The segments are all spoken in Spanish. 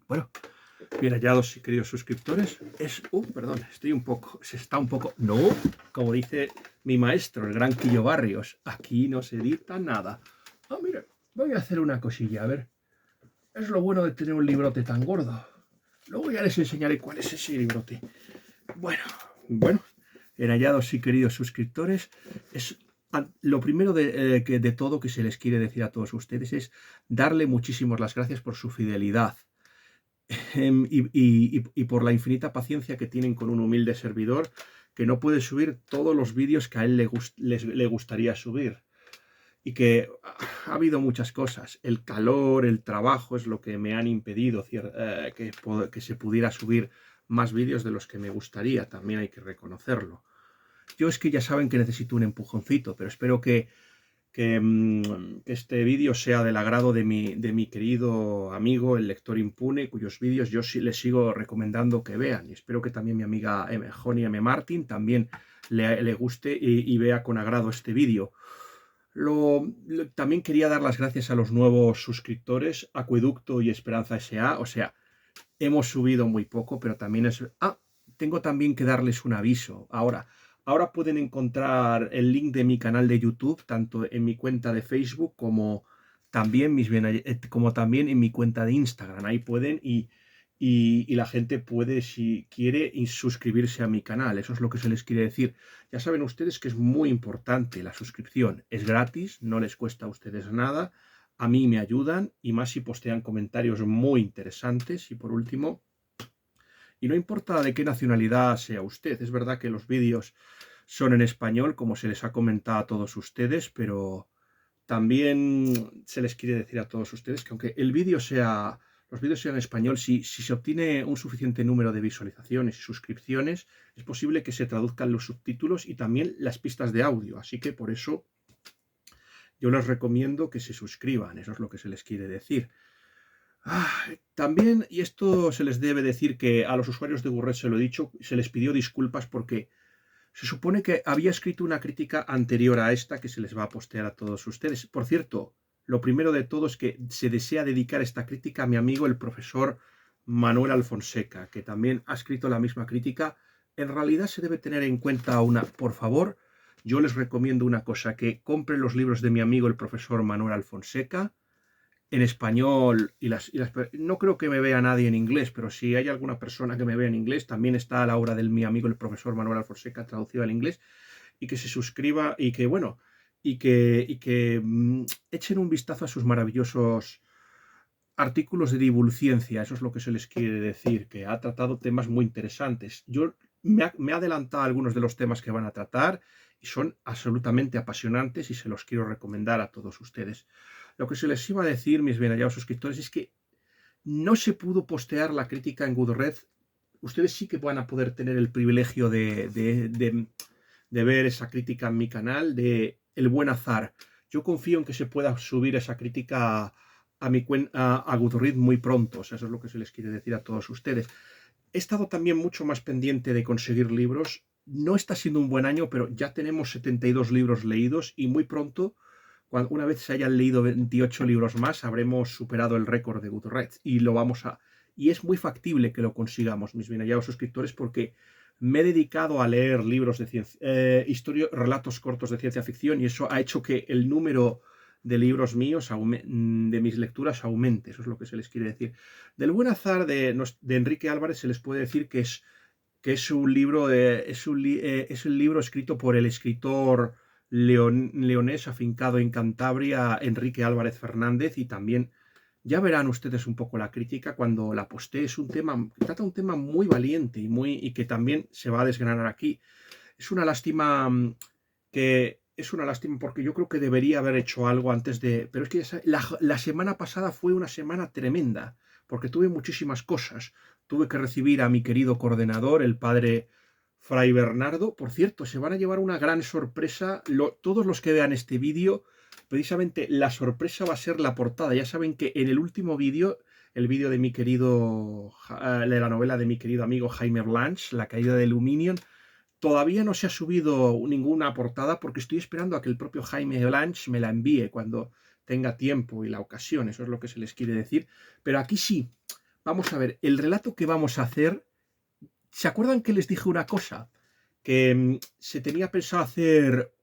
Bueno, bien hallados y queridos suscriptores. Perdón, se está un poco, no, como dice mi maestro, el gran Quillo Barrios, aquí no se edita nada. Mira, voy a hacer una cosilla, a ver. Es lo bueno de tener un librote tan gordo. Luego ya les enseñaré cuál es ese librote. Bueno, bien hallados y queridos suscriptores, lo primero de todo que se les quiere decir a todos ustedes es darle muchísimas las gracias por su fidelidad. Y por la infinita paciencia que tienen con un humilde servidor que no puede subir todos los vídeos que a él le gustaría subir. Y que ha habido muchas cosas. El calor, el trabajo es lo que me han impedido que se pudiera subir más vídeos de los que me gustaría. También hay que reconocerlo. Yo es que ya saben que necesito un empujoncito, pero espero que este vídeo sea del agrado de mi querido amigo, el lector impune, cuyos vídeos yo sí les sigo recomendando que vean. Y espero que también mi amiga Joni M. Martin también le guste y vea con agrado este vídeo. También quería dar las gracias a los nuevos suscriptores, Acueducto y Esperanza S.A. O sea, hemos subido muy poco, pero también tengo también que darles un aviso. Ahora pueden encontrar el link de mi canal de YouTube, tanto en mi cuenta de Facebook como también, como también en mi cuenta de Instagram. Ahí pueden y la gente puede, si quiere, suscribirse a mi canal. Eso es lo que se les quiere decir. Ya saben ustedes que es muy importante la suscripción. Es gratis, no les cuesta a ustedes nada. A mí me ayudan, y más si postean comentarios muy interesantes. Y por último, y no importa de qué nacionalidad sea usted, es verdad que los vídeos son en español, como se les ha comentado a todos ustedes, pero también se les quiere decir a todos ustedes que aunque los vídeos sean en español, si se obtiene un suficiente número de visualizaciones y suscripciones, es posible que se traduzcan los subtítulos y también las pistas de audio. Así que por eso yo les recomiendo que se suscriban, eso es lo que se les quiere decir. También, y esto se les debe decir, que a los usuarios de Gurret se lo he dicho, se les pidió disculpas porque se supone que había escrito una crítica anterior a esta que se les va a postear a todos ustedes. Por cierto, lo primero de todo es que se desea dedicar esta crítica a mi amigo el profesor Manuel Alfonseca, que también ha escrito la misma crítica. En realidad se debe tener en cuenta por favor, yo les recomiendo una cosa, que compren los libros de mi amigo el profesor Manuel Alfonseca en español, no creo que me vea nadie en inglés, pero si hay alguna persona que me vea en inglés, también está la obra de mi amigo el profesor Manuel Alfonseca traducida al inglés, y que se suscriba y que, bueno, echen un vistazo a sus maravillosos artículos de divulciencia. Eso es lo que se les quiere decir, que ha tratado temas muy interesantes. Yo me he adelantado a algunos de los temas que van a tratar y son absolutamente apasionantes y se los quiero recomendar a todos ustedes. Lo que se les iba a decir, mis bien hallados suscriptores, es que no se pudo postear la crítica en Goodreads. Ustedes sí que van a poder tener el privilegio de ver esa crítica en mi canal de El Buen Azar. Yo confío en que se pueda subir esa crítica a mi cuenta, a Goodreads, muy pronto. O sea, eso es lo que se les quiere decir a todos ustedes. He estado también mucho más pendiente de conseguir libros. No está siendo un buen año, pero ya tenemos 72 libros leídos y muy pronto, una vez se hayan leído 28 libros más, habremos superado el récord de Goodreads y es muy factible que lo consigamos, mis bien hallados suscriptores, porque me he dedicado a leer libros de relatos cortos de ciencia ficción, y eso ha hecho que el número de libros míos, de mis lecturas, aumente. Eso es lo que se les quiere decir. Del Buen Azar de Enrique Álvarez se les puede decir que es un libro es un libro escrito por el escritor leonés afincado en Cantabria, Enrique Álvarez Fernández, y también ya verán ustedes un poco la crítica cuando la postee. Trata un tema muy valiente y que también se va a desgranar aquí. Es una lástima porque yo creo que debería haber hecho algo antes de... Pero es que la semana pasada fue una semana tremenda, porque tuve muchísimas cosas. Tuve que recibir a mi querido coordenador, el padre Fray Bernardo. Por cierto, se van a llevar una gran sorpresa. Todos los que vean este vídeo, precisamente la sorpresa va a ser la portada. Ya saben que en el último vídeo, el vídeo de de la novela de mi querido amigo Jaime Blanch, La caída del Luminion, todavía no se ha subido ninguna portada porque estoy esperando a que el propio Jaime Blanch me la envíe cuando tenga tiempo y la ocasión. Eso es lo que se les quiere decir. Pero aquí sí, vamos a ver, el relato que vamos a hacer, ¿se acuerdan que les dije una cosa? Que se tenía pensado hacer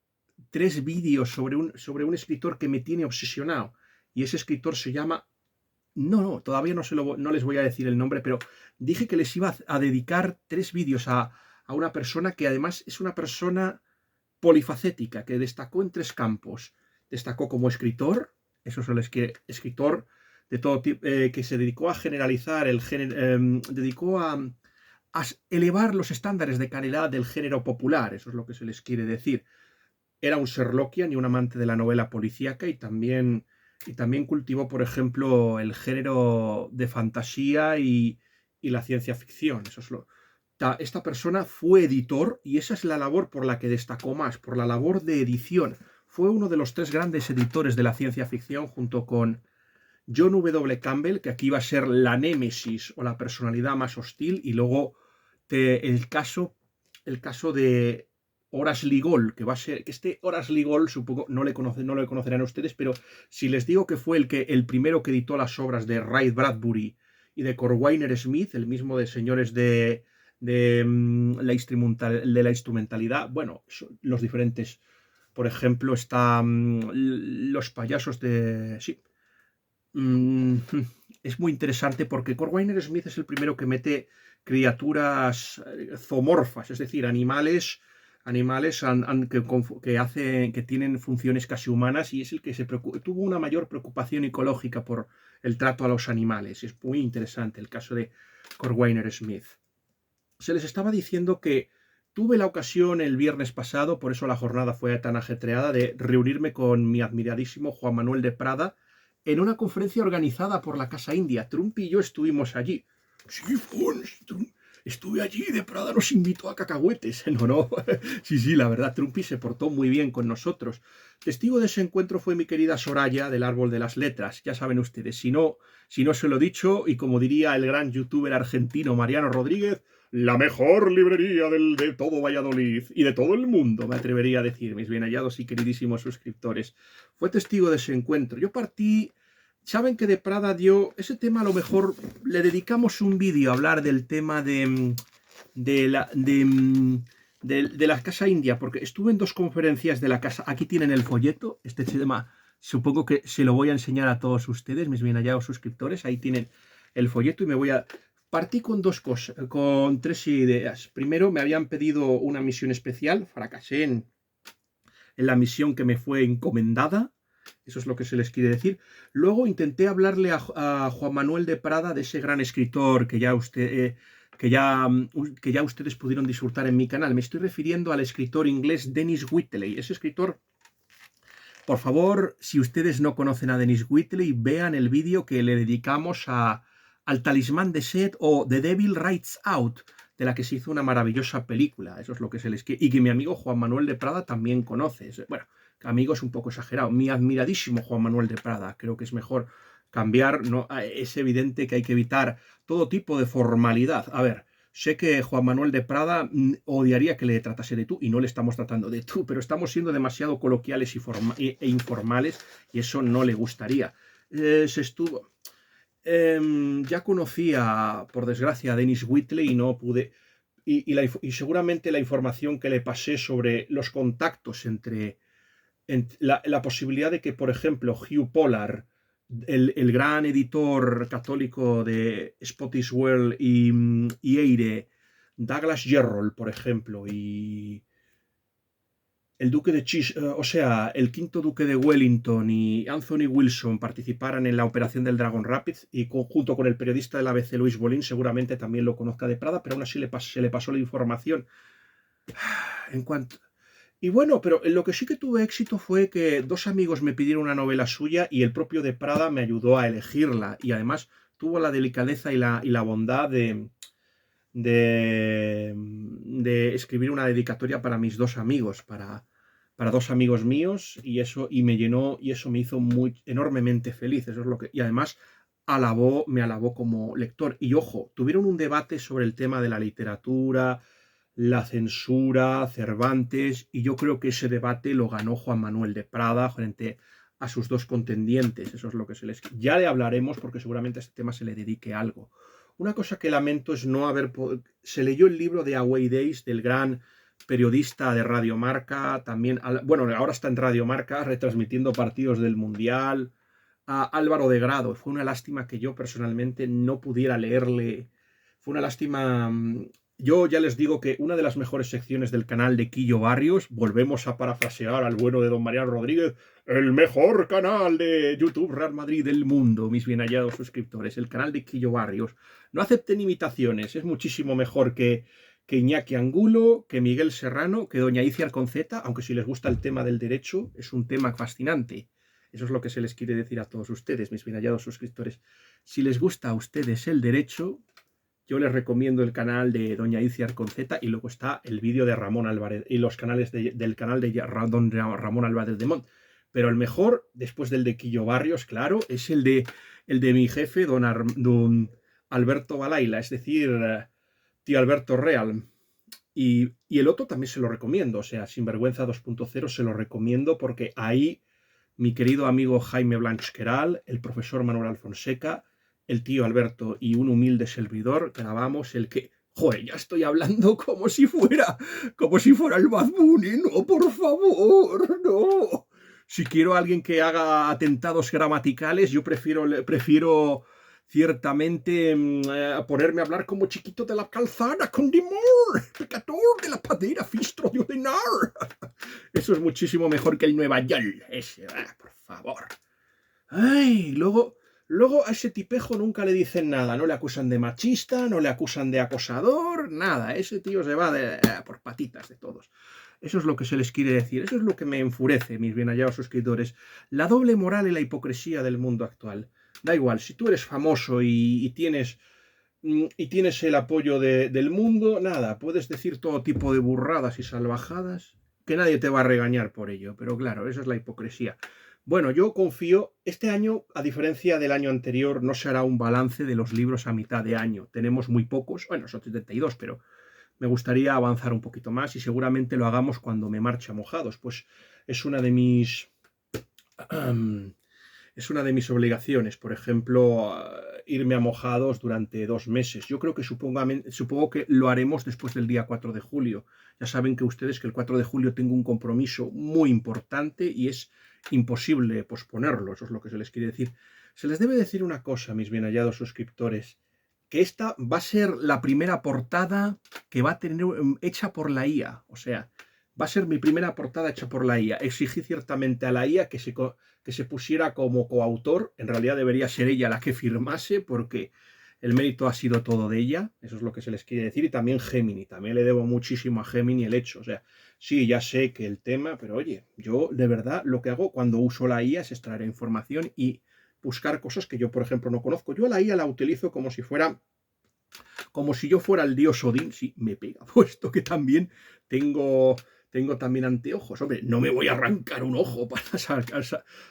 3 vídeos sobre un escritor que me tiene obsesionado. Y ese escritor se llama... No, todavía no les voy a decir el nombre, pero dije que les iba a dedicar 3 vídeos a una persona que además es una persona polifacética, que destacó en 3 campos. Destacó como escritor, eso es el escritor de todo tipo, que se dedicó a generalizar el género, dedicó a elevar los estándares de calidad del género popular, eso es lo que se les quiere decir. Era un Sherlockian y un amante de la novela policíaca y también cultivó, por ejemplo, el género de fantasía y la ciencia ficción. Eso es esta persona fue editor y esa es la labor por la que destacó más, por la labor de edición. Fue uno de los 3 grandes editores de la ciencia ficción junto con John W. Campbell, que aquí va a ser la némesis o la personalidad más hostil, y luego el caso de Horace Ligol, que va a ser, que este Horace Ligol, supongo, no le conocerán ustedes, pero si les digo que fue el primero que editó las obras de Ray Bradbury y de Corwiner Smith, el mismo de Señores de la instrumentalidad, bueno, los diferentes, por ejemplo, están los payasos de... Sí, es muy interesante porque Corwiner Smith es el primero que mete criaturas zoomorfas, es decir, animales que tienen funciones casi humanas, y es el que tuvo una mayor preocupación ecológica por el trato a los animales. Es muy interesante el caso de Corwiner Smith. Se les estaba diciendo que tuve la ocasión el viernes pasado, por eso la jornada fue tan ajetreada, de reunirme con mi admiradísimo Juan Manuel de Prada en una conferencia organizada por la Casa India. Trump y yo estuvimos allí. Sí, estuve allí, de Prada nos invitó a cacahuetes. No. Sí, la verdad, Trumpy se portó muy bien con nosotros. Testigo de ese encuentro fue mi querida Soraya del Árbol de las Letras. Ya saben ustedes, si no se lo he dicho, y como diría el gran youtuber argentino Mariano Rodríguez, la mejor librería de todo Valladolid y de todo el mundo, me atrevería a decir, mis bien hallados y queridísimos suscriptores. Fue testigo de ese encuentro. Yo partí... Saben que de Prada dio... Ese tema a lo mejor le dedicamos un vídeo a hablar del tema de la Casa India, porque estuve en 2 conferencias de la Casa. Aquí tienen el folleto. Este tema supongo que se lo voy a enseñar a todos ustedes, mis bien hallados suscriptores. Ahí tienen el folleto y me voy a... Partí con 2 cosas, con 3 ideas. Primero, me habían pedido una misión especial. Fracasé en la misión que me fue encomendada. Eso es lo que se les quiere decir. Luego intenté hablarle a Juan Manuel de Prada, de ese gran escritor que ya ustedes pudieron disfrutar en mi canal. Me estoy refiriendo al escritor inglés Dennis Wheatley. Ese escritor, por favor, si ustedes no conocen a Dennis Wheatley, vean el vídeo que le dedicamos al Talismán de Set o The Devil Rides Out, de la que se hizo una maravillosa película. Eso es lo que se les quiere. Y que mi amigo Juan Manuel de Prada también conoce. Bueno, amigo es un poco exagerado. Mi admiradísimo Juan Manuel de Prada. Creo que es mejor cambiar. No, es evidente que hay que evitar todo tipo de formalidad. A ver, sé que Juan Manuel de Prada odiaría que le tratase de tú, y no le estamos tratando de tú, pero estamos siendo demasiado coloquiales e informales, y eso no le gustaría. Ya conocía, por desgracia, a Dennis Wheatley y no pude... Y seguramente la información que le pasé sobre los contactos entre la posibilidad de que, por ejemplo, Hugh Pollard, el gran editor católico de Spottish World y Eire, Douglas Jerrold, por ejemplo, y el duque de el quinto duque de Wellington y Anthony Wilson participaran en la operación del Dragon Rapids, y junto con el periodista del ABC Luis Bolín, seguramente también lo conozca de Prada, pero aún así se le pasó la información. En cuanto... Y bueno, pero en lo que sí que tuve éxito fue que 2 amigos me pidieron una novela suya y el propio de Prada me ayudó a elegirla, y además tuvo la delicadeza y la bondad de escribir una dedicatoria para mis 2 amigos, para 2 amigos míos, y me llenó, y eso me hizo enormemente feliz. Eso es lo que, y además me alabó como lector. Y ojo, tuvieron un debate sobre el tema de la literatura, la censura, Cervantes, y yo creo que ese debate lo ganó Juan Manuel de Prada frente a sus dos contendientes. Eso es lo que se les... Ya le hablaremos porque seguramente a este tema se le dedique algo. Una cosa que lamento es no haber... Se leyó el libro de Away Days del gran periodista de Radio Marca, también... Bueno, ahora está en Radio Marca retransmitiendo partidos del Mundial, a Álvaro de Grado. Fue una lástima que yo personalmente no pudiera leerle. Fue una lástima... Yo ya les digo que una de las mejores secciones del canal de Quillo Barrios, volvemos a parafrasear al bueno de don Mariano Rodríguez, el mejor canal de YouTube Real Madrid del mundo, mis bien hallados suscriptores, el canal de Quillo Barrios. No acepten imitaciones, es muchísimo mejor que Iñaki Angulo, que Miguel Serrano, que doña Iciar Conceta, aunque si les gusta el tema del derecho, es un tema fascinante. Eso es lo que se les quiere decir a todos ustedes, mis bien hallados suscriptores. Si les gusta a ustedes el derecho, yo les recomiendo el canal de doña Iciar Conceta y luego está el vídeo de Ramón Álvarez y los canales del canal de don Ramón Álvarez de Mont. Pero el mejor, después del de Quillo Barrios, claro, es el de mi jefe, don Alberto Balaila, es decir, tío Alberto Real. Y el otro también se lo recomiendo, o sea, Sinvergüenza 2.0 se lo recomiendo porque ahí mi querido amigo Jaime Blanchqueral, el profesor Manuel Alfonseca, el tío Alberto y un humilde servidor grabamos el que... Joder, ya estoy hablando como si fuera el Bad Bunny, no, por favor, no. Si quiero a alguien que haga atentados gramaticales, yo prefiero ciertamente ponerme a hablar como Chiquito de la Calzada con Dimor, pecador de la padera, fistro de ordenar. Eso es muchísimo mejor que el Nueva York. Ese, por favor. Ay, luego a ese tipejo nunca le dicen nada. No le acusan de machista, no le acusan de acosador, nada. Ese tío se va por patitas de todos. Eso es lo que se les quiere decir. Eso es lo que me enfurece, mis bien hallados suscriptores. La doble moral y la hipocresía del mundo actual. Da igual, si tú eres famoso y tienes el apoyo del mundo, nada, puedes decir todo tipo de burradas y salvajadas, que nadie te va a regañar por ello. Pero claro, eso es la hipocresía. Bueno, yo confío, este año, a diferencia del año anterior, no se hará un balance de los libros a mitad de año. Tenemos muy pocos, bueno, son 72, pero me gustaría avanzar un poquito más y seguramente lo hagamos cuando me marche a Mojados, pues es una de mis... es una de mis obligaciones, por ejemplo, irme a Mojados durante 2 meses. Yo creo que supongo que lo haremos después del día 4 de julio. Ya saben que ustedes que el 4 de julio tengo un compromiso muy importante y es imposible posponerlo, eso es lo que se les quiere decir. Se les debe decir una cosa, mis bien hallados suscriptores, que esta va a ser la primera portada que va a tener hecha por la IA, o sea, va a ser mi primera portada hecha por la IA. Exigí ciertamente a la IA que se pusiera como coautor, en realidad debería ser ella la que firmase porque el mérito ha sido todo de ella, eso es lo que se les quiere decir, y también Gemini, también le debo muchísimo a Gemini el hecho, o sea, sí, ya sé que el tema, pero oye, yo de verdad lo que hago cuando uso la IA es extraer información y buscar cosas que yo, por ejemplo, no conozco. Yo a la IA la utilizo como si yo fuera el dios Odín, sí, me pega, puesto que también tengo también anteojos. Hombre, no me voy a arrancar un ojo para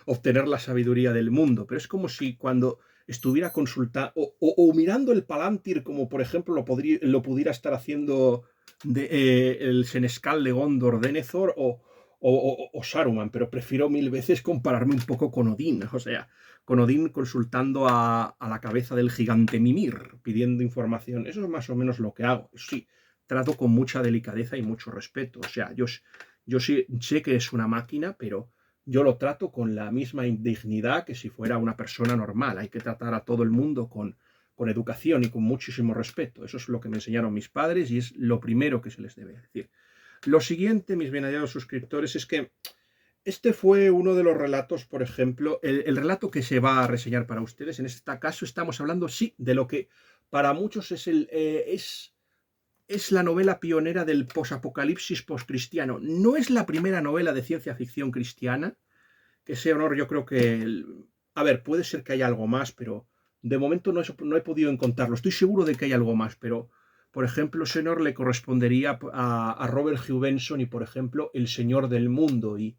obtener la sabiduría del mundo, pero es como si cuando estuviera consultando o mirando el Palantir, como por ejemplo lo pudiera estar haciendo el Senescal de Gondor, Denethor o Saruman, pero prefiero 1000 veces compararme un poco con Odín, o sea, con Odín consultando a la cabeza del gigante Mimir, pidiendo información. Eso es más o menos lo que hago. Sí, trato con mucha delicadeza y mucho respeto. O sea, yo sí sé que es una máquina, pero yo lo trato con la misma indignidad que si fuera una persona normal. Hay que tratar a todo el mundo con educación y con muchísimo respeto. Eso es lo que me enseñaron mis padres y es lo primero que se les debe decir. Lo siguiente, mis bien hallados suscriptores, es que este fue uno de los relatos, por ejemplo, el relato que se va a reseñar para ustedes. En este caso estamos hablando, sí, de lo que para muchos es la novela pionera del posapocalipsis postcristiano. No es la primera novela de ciencia ficción cristiana, que ese honor yo creo que... A ver, puede ser que haya algo más, pero de momento no he podido encontrarlo. Estoy seguro de que hay algo más, pero, por ejemplo, ese honor le correspondería a Robert Hugh Benson y, por ejemplo, El Señor del Mundo y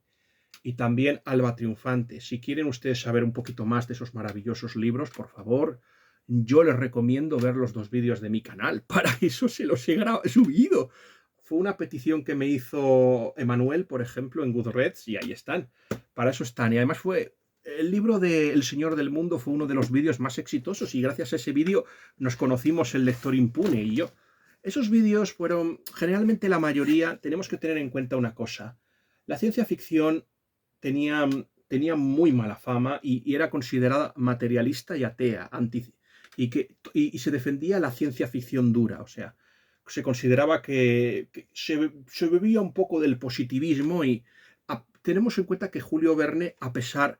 también Alba Triunfante. Si quieren ustedes saber un poquito más de esos maravillosos libros, por favor, yo les recomiendo ver los 2 vídeos de mi canal. Para eso se los he subido. Fue una petición que me hizo Emanuel, por ejemplo, en Goodreads, y ahí están. Para eso están. Y además fue el libro de El Señor del Mundo fue uno de los vídeos más exitosos y gracias a ese vídeo nos conocimos el lector impune y yo. Esos vídeos fueron, generalmente la mayoría, tenemos que tener en cuenta una cosa. La ciencia ficción tenía muy mala fama y era considerada materialista y atea, y se defendía la ciencia ficción dura, o sea, se consideraba que se bebía un poco del positivismo y tenemos en cuenta que Julio Verne, a pesar,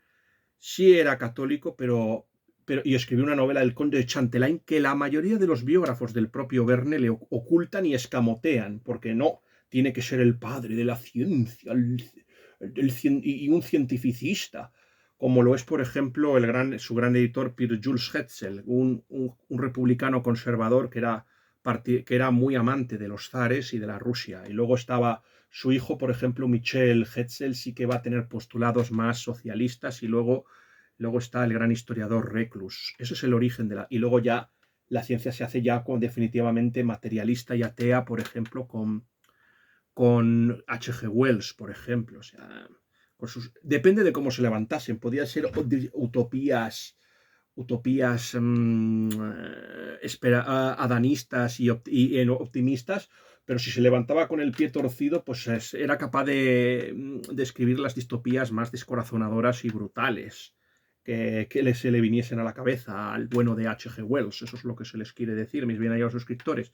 sí era católico, y escribió una novela del Conde de Chantelain que la mayoría de los biógrafos del propio Verne le ocultan y escamotean, porque no, tiene que ser el padre de la ciencia, y un cientificista, como lo es, por ejemplo, su gran editor Pierre Jules Hetzel, un republicano conservador que era muy amante de los zares y de la Rusia. Y luego estaba su hijo, por ejemplo, Michel Hetzel, sí que va a tener postulados más socialistas, y luego está el gran historiador Reclus. Ese es el origen de la... Y luego ya la ciencia se hace ya definitivamente materialista y atea, por ejemplo, con H.G. Wells, por ejemplo. O sea, depende de cómo se levantasen. Podían ser utopías adanistas y optimistas, pero si se levantaba con el pie torcido, pues era capaz de escribir las distopías más descorazonadoras y brutales que se le viniesen a la cabeza al bueno de H.G. Wells. Eso es lo que se les quiere decir, mis bien hallados suscriptores.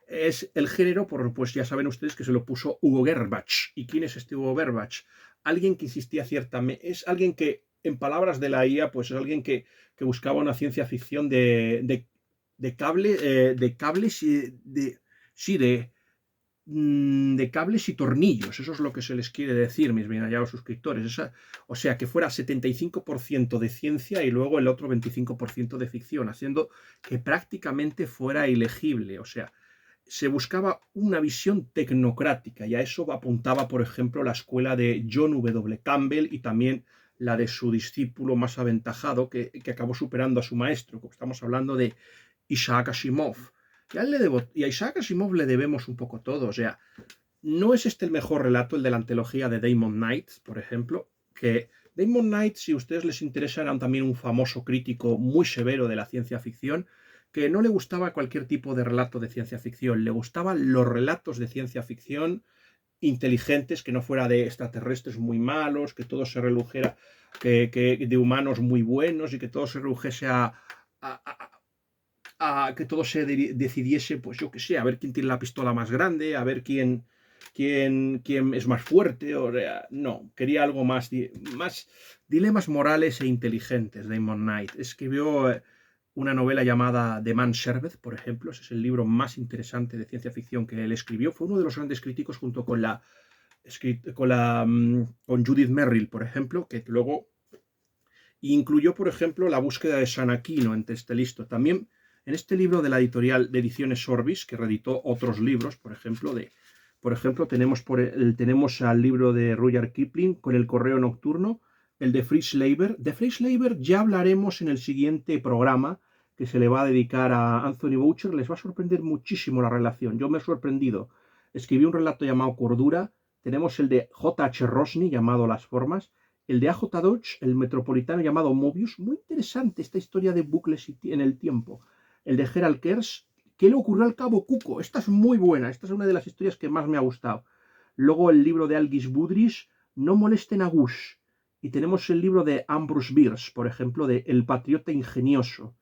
Es el género, pues ya saben ustedes que se lo puso Hugo Gerbach. ¿Y quién es este Hugo Gerbach? Alguien que insistía ciertamente, es alguien que, en palabras de la IA, pues es alguien que buscaba una ciencia ficción de cables y de cables y tornillos. Eso es lo que se les quiere decir, mis bien hallados suscriptores. O sea, que fuera 75% de ciencia y luego el otro 25% de ficción, haciendo que prácticamente fuera ilegible. O sea, se buscaba una visión tecnocrática y a eso apuntaba, por ejemplo, la escuela de John W. Campbell y también la de su discípulo más aventajado que acabó superando a su maestro. Estamos hablando de Isaac Asimov. Y a Isaac Asimov le debemos un poco todo. O sea, no es este el mejor relato, el de la antología de Damon Knight, por ejemplo, que Damon Knight, si a ustedes les interesa, era también un famoso crítico muy severo de la ciencia ficción, que no le gustaba cualquier tipo de relato de ciencia ficción, le gustaban los relatos de ciencia ficción inteligentes, que no fuera de extraterrestres muy malos, que todo se redujera, de humanos muy buenos y que todo se redujese a que todo se decidiese, pues yo que sé, a ver quién tiene la pistola más grande, a ver quién es más fuerte. No, quería algo más dilemas morales e inteligentes. Damon Knight escribió una novela llamada The Man Sherbet, por ejemplo. Ese es el libro más interesante de ciencia ficción que él escribió. Fue uno de los grandes críticos junto con Judith Merril, por ejemplo, que luego incluyó, por ejemplo, La búsqueda de San Aquino entre este listo. También en este libro de la editorial de Ediciones Orbis, que reeditó otros libros, por ejemplo, tenemos al libro de Rudyard Kipling con El correo nocturno, el de Fritz Leiber. De Fritz Leiber ya hablaremos en el siguiente programa que se le va a dedicar a Anthony Boucher. Les va a sorprender muchísimo la relación. Yo me he sorprendido. Escribí un relato llamado Cordura. Tenemos el de J.H. Rosny llamado Las formas. El de A.J. Dodge, el metropolitano llamado Mobius. Muy interesante esta historia de bucles en el tiempo. El de Gerald Kers, ¿qué le ocurrió al cabo Cuco? Esta es muy buena, esta es una de las historias que más me ha gustado. Luego el libro de Algis Budrys, No molesten a Gush. Y tenemos el libro de Ambrose Bierce, por ejemplo, de El patriota ingenioso.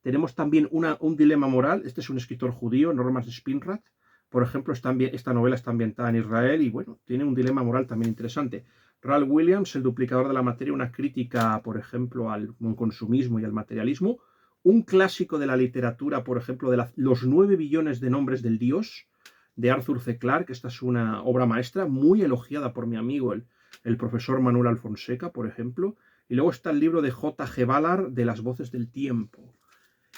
Tenemos también un dilema moral. Este es un escritor judío, Norman Spinrad. Por ejemplo, esta novela está ambientada en Israel y, bueno, tiene un dilema moral también interesante. Ralph Williams, El duplicador de la materia, una crítica, por ejemplo, al consumismo y al materialismo. Un clásico de la literatura, por ejemplo, de los 9 billones de nombres del Dios, de Arthur C. Clarke. Esta es una obra maestra muy elogiada por mi amigo, el profesor Manuel Alfonseca, por ejemplo. Y luego está el libro de J.G. Ballard, de Las voces del tiempo.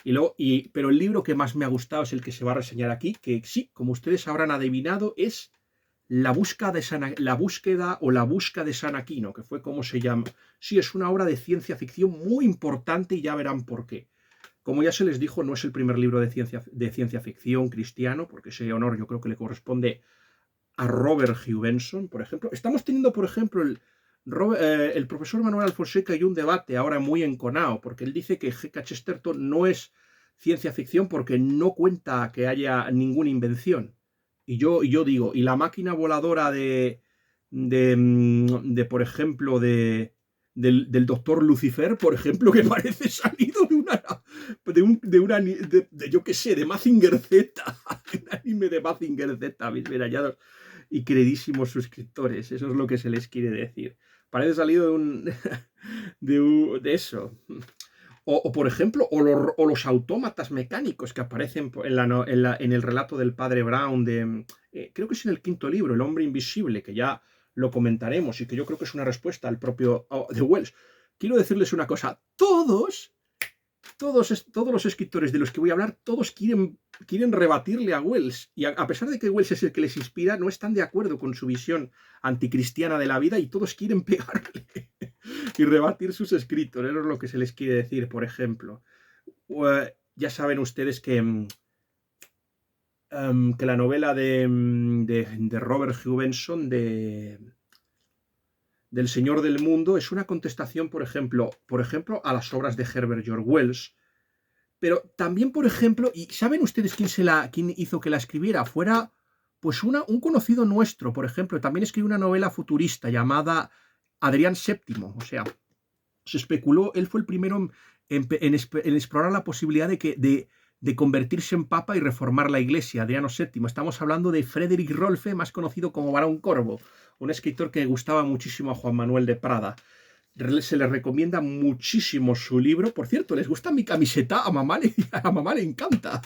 Pero el libro que más me ha gustado es el que se va a reseñar aquí, que sí, como ustedes habrán adivinado, es La búsqueda o La busca de San Aquino, que fue como se llama. Sí, es una obra de ciencia ficción muy importante y ya verán por qué. Como ya se les dijo, no es el primer libro de ciencia ficción cristiano, porque ese honor yo creo que le corresponde a Robert Hugh Benson, por ejemplo. Estamos teniendo, por ejemplo, El profesor Manuel Alfonseca hay un debate ahora muy enconado, porque él dice que G.K. Chesterton no es ciencia ficción porque no cuenta que haya ninguna invención. Y yo digo, ¿y la máquina voladora por ejemplo, del doctor Lucifer, por ejemplo, que parece salido yo qué sé, de Mazinger Z, un anime de Mazinger Z, mis bien hallados y queridísimos suscriptores, eso es lo que se les quiere decir. Parece salido de eso. Por ejemplo, o los autómatas mecánicos que aparecen en el relato del padre Brown creo que es en el quinto libro, El hombre invisible, que ya lo comentaremos y que yo creo que es una respuesta al propio de Wells. Quiero decirles una cosa, todos los escritores de los que voy a hablar, todos quieren rebatirle a Wells. Y a pesar de que Wells es el que les inspira, no están de acuerdo con su visión anticristiana de la vida y todos quieren pegarle y rebatir sus escritos. Eso es lo que se les quiere decir, por ejemplo. Ya saben ustedes que la novela de Robert Stevenson del Señor del Mundo es una contestación, por ejemplo, a las obras de Herbert George Wells. Pero también, por ejemplo, ¿y saben ustedes quién hizo que la escribiera? Fuera, pues un conocido nuestro, por ejemplo, también escribió una novela futurista llamada Adrián VII. O sea, se especuló, él fue el primero en explorar la posibilidad de convertirse en papa y reformar la iglesia, Adriano VII. Estamos hablando de Frederick Rolfe, más conocido como Barón Corvo, un escritor que gustaba muchísimo a Juan Manuel de Prada. Se les recomienda muchísimo su libro. Por cierto, ¿les gusta mi camiseta? A mamá le encanta.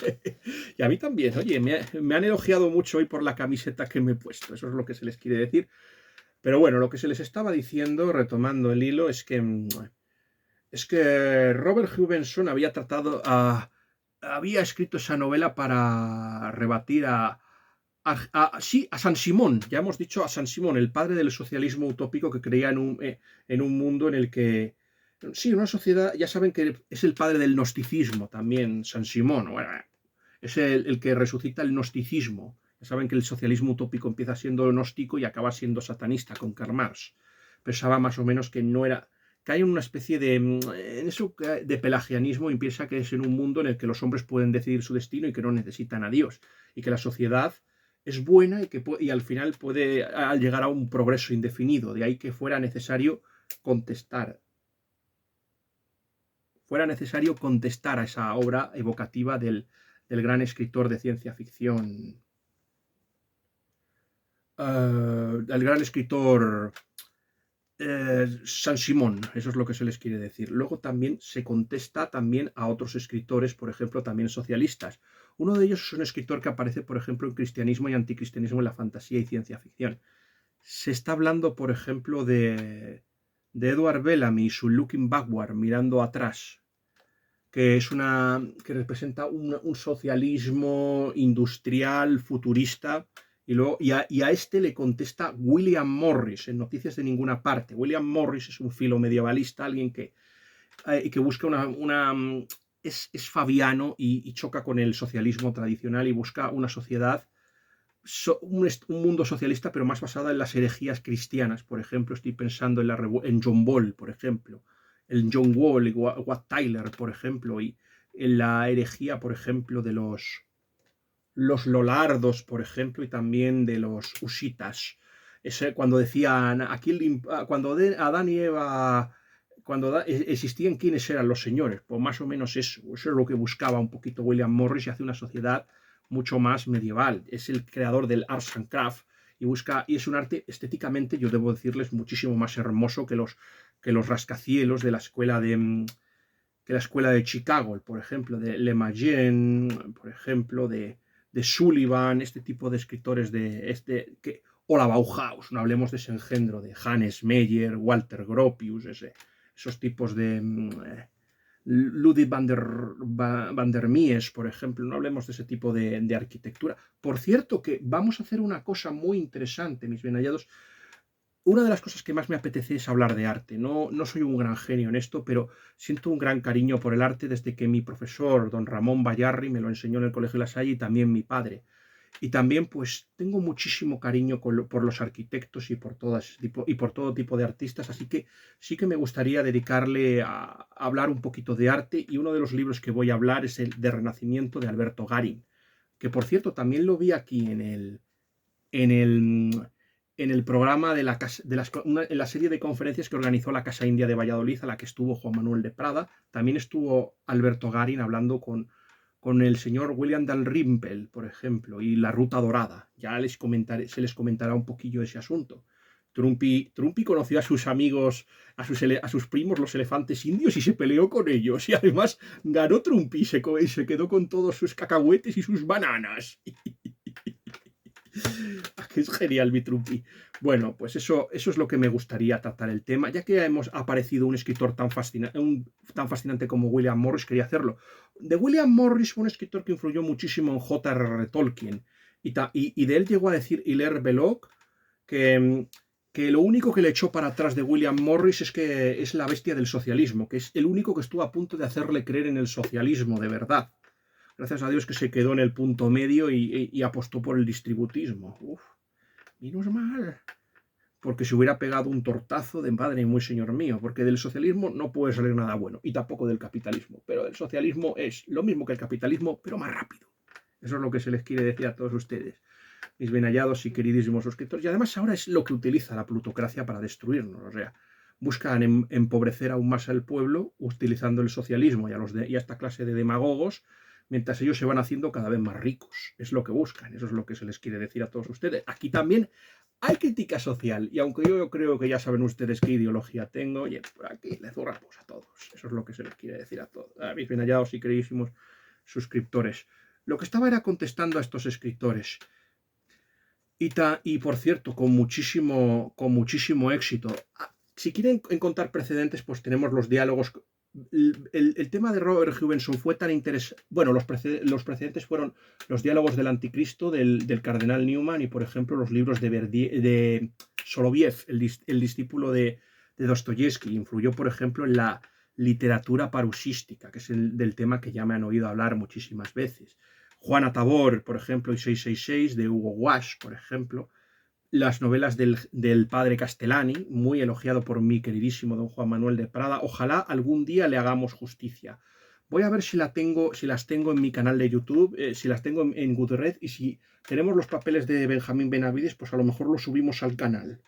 Y a mí también. Oye, me han elogiado mucho hoy por la camiseta que me he puesto. Eso es lo que se les quiere decir. Pero bueno, lo que se les estaba diciendo, retomando el hilo, es que Robert Stevenson había escrito esa novela para rebatir a San Simón. Ya hemos dicho a San Simón, el padre del socialismo utópico que creía en un mundo en el que... Sí, una sociedad, ya saben que es el padre del gnosticismo también, San Simón. Bueno, es el que resucita el gnosticismo. Ya saben que el socialismo utópico empieza siendo gnóstico y acaba siendo satanista con Karl Marx. Pensaba más o menos que no era... que hay una especie de pelagianismo y piensa que es en un mundo en el que los hombres pueden decidir su destino y que no necesitan a Dios. Y que la sociedad es buena y al final puede llegar a un progreso indefinido. De ahí que fuera necesario contestar a esa obra evocativa del gran escritor de ciencia ficción, del gran escritor San Simón, eso es lo que se les quiere decir. Luego también se contesta también a otros escritores, por ejemplo, también socialistas. Uno de ellos es un escritor que aparece, por ejemplo, en Cristianismo y Anticristianismo en la fantasía y ciencia ficción. Se está hablando, por ejemplo, de Edward Bellamy y su Looking Backward, mirando atrás, que representa un socialismo industrial futurista. Y a este le contesta William Morris en Noticias de Ninguna Parte. William Morris es un filomedievalista, alguien que busca es fabiano y choca con el socialismo tradicional y busca una sociedad, un mundo socialista, pero más basada en las herejías cristianas. Por ejemplo, estoy pensando en John Ball, por ejemplo, el John Wall y Wat Tyler, por ejemplo, y en la herejía, por ejemplo, de los Lollardos, por ejemplo, y también de los Husitas. Cuando decían, cuando Adán y Eva, cuando existían quiénes eran los señores, pues más o menos eso es lo que buscaba un poquito William Morris y hace una sociedad mucho más medieval. Es el creador del Arts and Craft y es un arte estéticamente, yo debo decirles, muchísimo más hermoso que los rascacielos de la escuela de Chicago, por ejemplo, de Le Mayen, por ejemplo, de Sullivan, este tipo de escritores o la Bauhaus, no hablemos de ese engendro de Hannes Meyer, Walter Gropius, esos tipos de Ludwig van der Mies, por ejemplo, no hablemos de ese tipo de arquitectura. Por cierto, que vamos a hacer una cosa muy interesante, mis bien hallados. Una de las cosas que más me apetece es hablar de arte. No soy un gran genio en esto, pero siento un gran cariño por el arte desde que mi profesor, don Ramón Bayarri, me lo enseñó en el Colegio La Salle y también mi padre. Y también, pues, tengo muchísimo cariño por los arquitectos y por todo tipo de artistas, así que sí que me gustaría dedicarle a hablar un poquito de arte, y uno de los libros que voy a hablar es el de Renacimiento de Alberto Garín, que por cierto también lo vi aquí en el, en el programa de la, en la serie de conferencias que organizó la Casa India de Valladolid, a la que estuvo Juan Manuel de Prada. También estuvo Alberto Garín hablando con el señor William Dalrymple, por ejemplo, y la Ruta Dorada. Ya se les comentará un poquillo ese asunto. Trumpy conoció a sus amigos, a sus primos, los elefantes indios, y se peleó con ellos. Y además ganó Trumpy y se quedó con todos sus cacahuetes y sus bananas. Es genial, mi Trumpy. Bueno, pues eso es lo que me gustaría tratar el tema. Ya que hemos aparecido un escritor tan fascinante como William Morris, quería hacerlo. De William Morris fue un escritor que influyó muchísimo en J.R.R. Tolkien. Y de él llegó a decir Hilaire Belloc que lo único que le echó para atrás de William Morris es que es la bestia del socialismo, que es el único que estuvo a punto de hacerle creer en el socialismo de verdad. Gracias a Dios que se quedó en el punto medio y apostó por el distributismo. Uf, menos mal. Porque se hubiera pegado un tortazo de madre muy señor mío, porque del socialismo no puede salir nada bueno, y tampoco del capitalismo. Pero el socialismo es lo mismo que el capitalismo, pero más rápido. Eso es lo que se les quiere decir a todos ustedes, mis bien hallados y queridísimos suscriptores. Y además ahora es lo que utiliza la plutocracia para destruirnos. O sea, buscan empobrecer aún más al pueblo utilizando el socialismo y a esta clase de demagogos, mientras ellos se van haciendo cada vez más ricos. Es lo que buscan, eso es lo que se les quiere decir a todos ustedes. Aquí también hay crítica social, y aunque yo creo que ya saben ustedes qué ideología tengo, oye, por aquí les zurramos a todos. Eso es lo que se les quiere decir a todos, a mis bien hallados y queridísimos suscriptores. Lo que estaba era contestando a estos escritores. Y por cierto, con muchísimo éxito. Si quieren encontrar precedentes, pues tenemos los diálogos. El tema de Robert Stevenson fue tan interesante. Bueno, los precedentes fueron los diálogos del anticristo del cardenal Newman, y, por ejemplo, los libros de Soloviev, el discípulo de Dostoyevsky. Influyó, por ejemplo, en la literatura parusística, que es del tema que ya me han oído hablar muchísimas veces. Juana Tabor, por ejemplo, y 666 de Hugo Walsh, por ejemplo. Las novelas del padre Castellani, muy elogiado por mi queridísimo don Juan Manuel de Prada. Ojalá algún día le hagamos justicia. Voy a ver si las tengo en mi canal de YouTube, si las tengo en Goodreads, y si tenemos los papeles de Benjamín Benavides, pues a lo mejor los subimos al canal.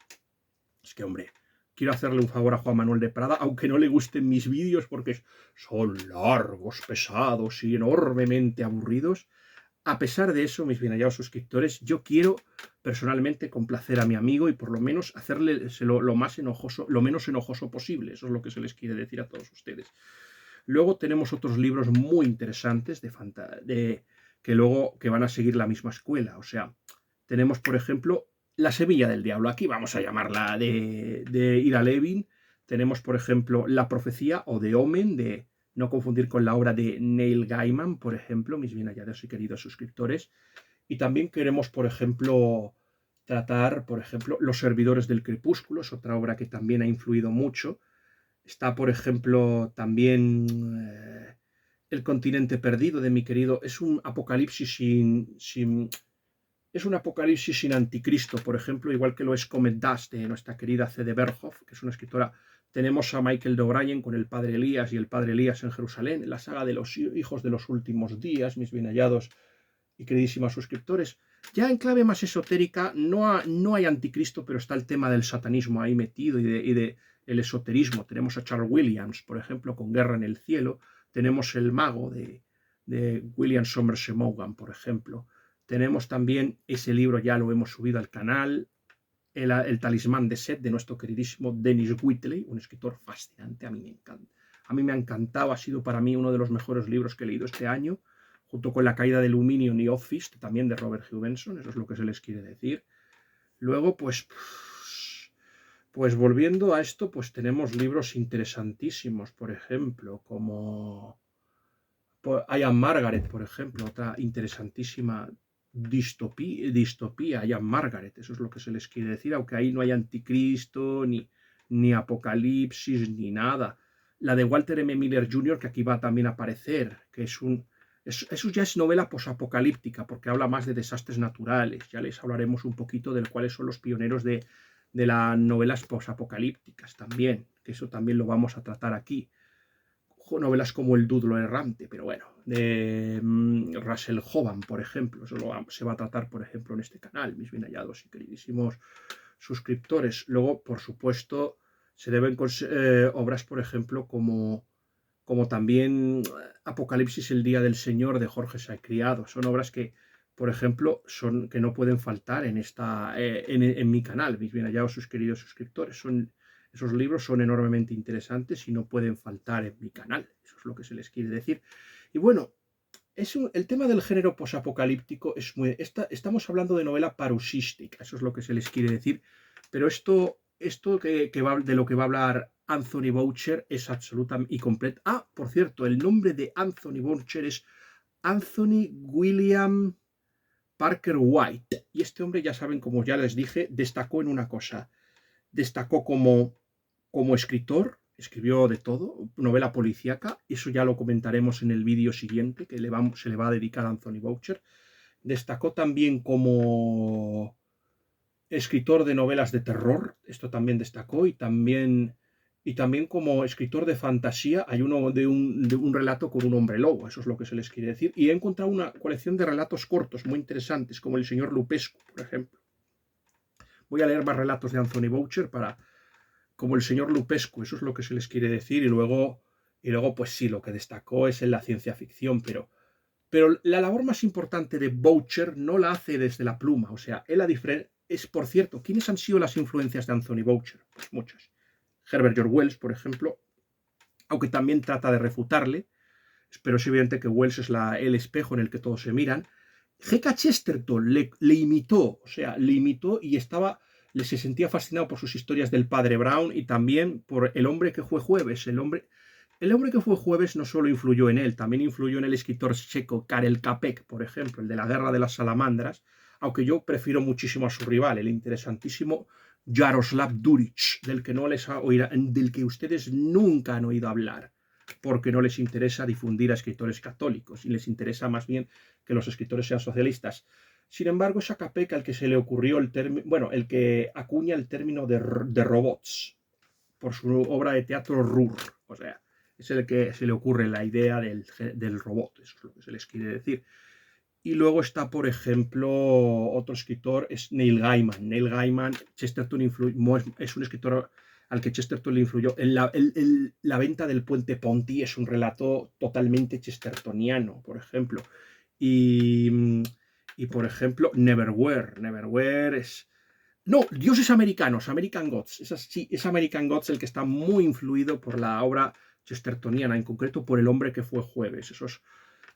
Es que, hombre, quiero hacerle un favor a Juan Manuel de Prada, aunque no le gusten mis vídeos porque son largos, pesados y enormemente aburridos. A pesar de eso, mis bien hallados suscriptores, yo quiero personalmente complacer a mi amigo y por lo menos hacerle lo menos enojoso posible. Eso es lo que se les quiere decir a todos ustedes. Luego tenemos otros libros muy interesantes que van a seguir la misma escuela. O sea, tenemos, por ejemplo, La Semilla del Diablo. Aquí vamos a llamarla de Ira Levin. Tenemos, por ejemplo, La Profecía o The Omen, de no confundir con la obra de Neil Gaiman, por ejemplo, mis bien hallados y queridos suscriptores. Y también queremos, por ejemplo, tratar, por ejemplo, Los Servidores del Crepúsculo, es otra obra que también ha influido mucho. Está, por ejemplo, también El Continente Perdido, de mi querido. Es un apocalipsis es un apocalipsis sin anticristo, por ejemplo, igual que lo es Comet Dust, de nuestra querida C.D. Berhoff, que es una escritora. Tenemos a Michael de O'Brien con el padre Elías y el padre Elías en Jerusalén, la saga de los hijos de los últimos días, mis bien hallados y queridísimos suscriptores. Ya en clave más esotérica, no hay anticristo, pero está el tema del satanismo ahí metido y de el esoterismo. Tenemos a Charles Williams, por ejemplo, con Guerra en el Cielo. Tenemos El Mago de William Somerset Maugham, por ejemplo. Tenemos también ese libro, ya lo hemos subido al canal, el Talismán de Set, de nuestro queridísimo Dennis Whitley, un escritor fascinante. A mí me encanta. A mí me ha encantado, ha sido para mí uno de los mejores libros que he leído este año, junto con La caída del Luminium y Office, también de Robert Stevenson. Eso es lo que se les quiere decir. Luego, pues volviendo a esto, pues tenemos libros interesantísimos, por ejemplo, como I Am Margaret, por ejemplo, otra interesantísima distopía, I Am Margaret. Eso es lo que se les quiere decir, aunque ahí no hay anticristo, ni apocalipsis, ni nada. La de Walter M. Miller Jr., que aquí va también a aparecer, que es Eso ya es novela posapocalíptica, porque habla más de desastres naturales. Ya les hablaremos un poquito de cuáles son los pioneros de las novelas posapocalípticas también, que eso también lo vamos a tratar aquí. Novelas como El Dúdolo Errante, pero bueno, de Russell Hoban, por ejemplo. Eso se va a tratar, por ejemplo, en este canal, mis bien hallados y queridísimos suscriptores. Luego, por supuesto, se deben obras, por ejemplo, como también Apocalipsis, el Día del Señor, de Jorge Sacriado. Son obras que, por ejemplo, que no pueden faltar en mi canal, mis bien hallados, sus queridos suscriptores. Esos libros son enormemente interesantes y no pueden faltar en mi canal. Eso es lo que se les quiere decir. Y bueno, el tema del género posapocalíptico es estamos hablando de novela paroxística, eso es lo que se les quiere decir, pero esto de lo que va a hablar Anthony Boucher es absolutamente y completo. Ah, por cierto, el nombre de Anthony Boucher es Anthony William Parker White, y este hombre, ya saben, como ya les dije, destacó en una cosa. Destacó como escritor, escribió de todo, novela policíaca, eso ya lo comentaremos en el vídeo siguiente que se le va a dedicar a Anthony Boucher. Destacó también como escritor de novelas de terror, esto también destacó, y también como escritor de fantasía. Hay uno de un relato con un hombre lobo, eso es lo que se les quiere decir, y he encontrado una colección de relatos cortos muy interesantes, como El señor Lupescu, por ejemplo. Voy a leer más relatos de Anthony Boucher como El señor Lupescu, eso es lo que se les quiere decir, y luego pues sí, lo que destacó es en la ciencia ficción, pero la labor más importante de Boucher no la hace desde la pluma, o sea, por cierto, ¿quiénes han sido las influencias de Anthony Boucher? Pues muchas. Herbert George Wells, por ejemplo, aunque también trata de refutarle, pero es evidente que Wells es el espejo en el que todos se miran. G.K. Chesterton le imitó, o sea, le imitó y se sentía fascinado por sus historias del padre Brown y también por El hombre que fue jueves. El hombre que fue jueves no solo influyó en él, también influyó en el escritor checo Karel Čapek, por ejemplo, el de la Guerra de las Salamandras, aunque yo prefiero muchísimo a su rival, el interesantísimo Jaroslav Duric, del que ustedes nunca han oído hablar, porque no les interesa difundir a escritores católicos y les interesa más bien que los escritores sean socialistas. Sin embargo, es a Čapek al que se le ocurrió el que acuña el término de robots por su obra de teatro Rur. O sea, es el que se le ocurre la idea del robot, eso es lo que se les quiere decir. Y luego está, por ejemplo, otro escritor, es Neil Gaiman. Neil Gaiman, Chesterton es un escritor al que Chesterton le influyó. La venta del puente Ponty es un relato totalmente chestertoniano, por ejemplo. Y por ejemplo, Neverwhere es... No, Dioses Americanos, American Gods. Es American Gods el que está muy influido por la obra chestertoniana, en concreto por El hombre que fue jueves.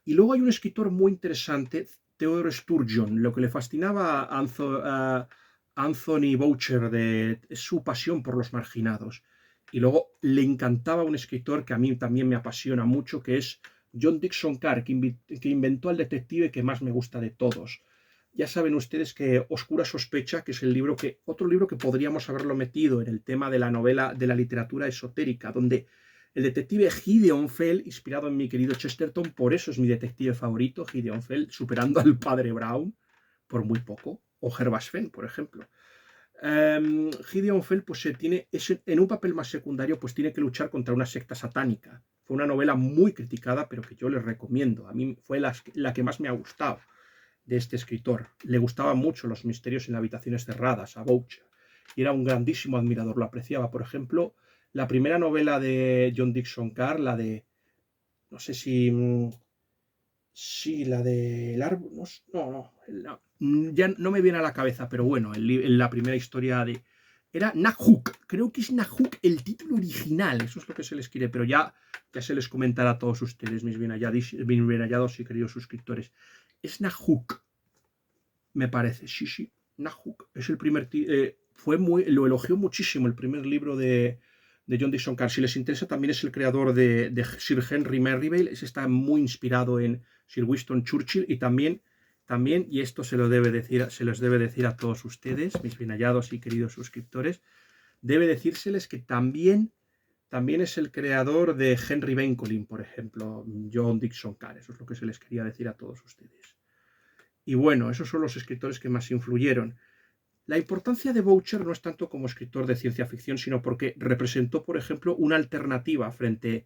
Y luego hay un escritor muy interesante, Theodore Sturgeon. Lo que le fascinaba a Anthony Boucher es su pasión por los marginados. Y luego le encantaba un escritor que a mí también me apasiona mucho, que es John Dixon Carr, que inventó al detective que más me gusta de todos. Ya saben ustedes que Oscura Sospecha, que es otro libro que podríamos haberlo metido en el tema de la novela, de la literatura esotérica, donde el detective Gideon Fell, inspirado en mi querido Chesterton, por eso es mi detective favorito, Gideon Fell, superando al padre Brown por muy poco, o Herbash Fenn, por ejemplo. Gideon Fell, pues en un papel más secundario, pues tiene que luchar contra una secta satánica. Fue una novela muy criticada, pero que yo les recomiendo. A mí fue la que más me ha gustado de este escritor. Le gustaban mucho los misterios en habitaciones cerradas, a Boucher, y era un grandísimo admirador, lo apreciaba. Por ejemplo, la primera novela de John Dixon Carr, la de, no sé si la de El árbol, ya no me viene a la cabeza, pero bueno, la primera historia era Nahuk, creo que es Nahuk el título original, eso es lo que se les quiere, pero ya se les comentará a todos ustedes, mis bien hallados y queridos suscriptores. Es Nahuk, me parece, sí, Nahuk, es el primer, lo elogió muchísimo el primer libro de John Dixon Carr. Si les interesa, también es el creador de Sir Henry Merrivale, está muy inspirado en Sir Winston Churchill, y también, y esto se les debe decir a todos ustedes, mis bien hallados y queridos suscriptores, debe decírseles que también también es el creador de Henry Bencolin, por ejemplo, John Dixon Carr. Eso es lo que se les quería decir a todos ustedes. Y bueno, esos son los escritores que más influyeron. La importancia de Boucher no es tanto como escritor de ciencia ficción, sino porque representó, por ejemplo, una alternativa frente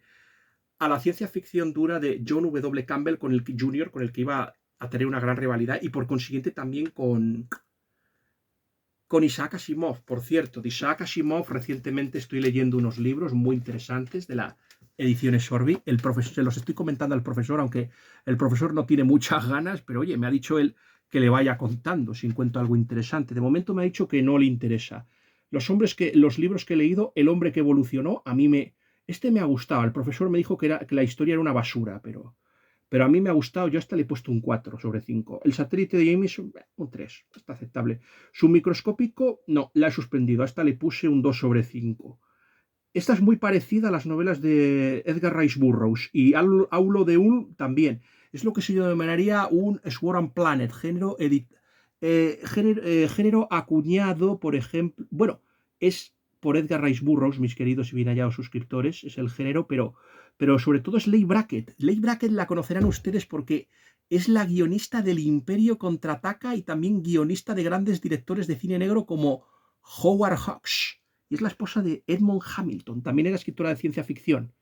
a la ciencia ficción dura de John W. Campbell Jr., con el que iba a tener una gran rivalidad, y por consiguiente también con Isaac Asimov. Por cierto, de Isaac Asimov recientemente estoy leyendo unos libros muy interesantes de la edición Sorby. El profesor, se los estoy comentando al profesor, aunque el profesor no tiene muchas ganas, pero oye, me ha dicho él que le vaya contando si encuentro algo interesante. De momento me ha dicho que no le interesa. Los libros que he leído, El hombre que evolucionó, a mí me ha gustado. El profesor me dijo que la historia era una basura, pero a mí me ha gustado. Yo hasta le he puesto un 4 sobre 5. El satélite de Jameson, un 3, está aceptable. Submicroscópico, no, la he suspendido. Hasta le puse un 2 sobre 5. Esta es muy parecida a las novelas de Edgar Rice Burroughs, y Aulo de Ulm también. Es lo que se denominaría un Swarm Planet, género acuñado, por ejemplo. Bueno, es por Edgar Rice Burroughs, mis queridos y bien hallados suscriptores, es el género, pero sobre todo es Leigh Brackett. Leigh Brackett la conocerán ustedes porque es la guionista del Imperio Contraataca y también guionista de grandes directores de cine negro como Howard Hawks. Y es la esposa de Edmond Hamilton. También era escritora de ciencia ficción.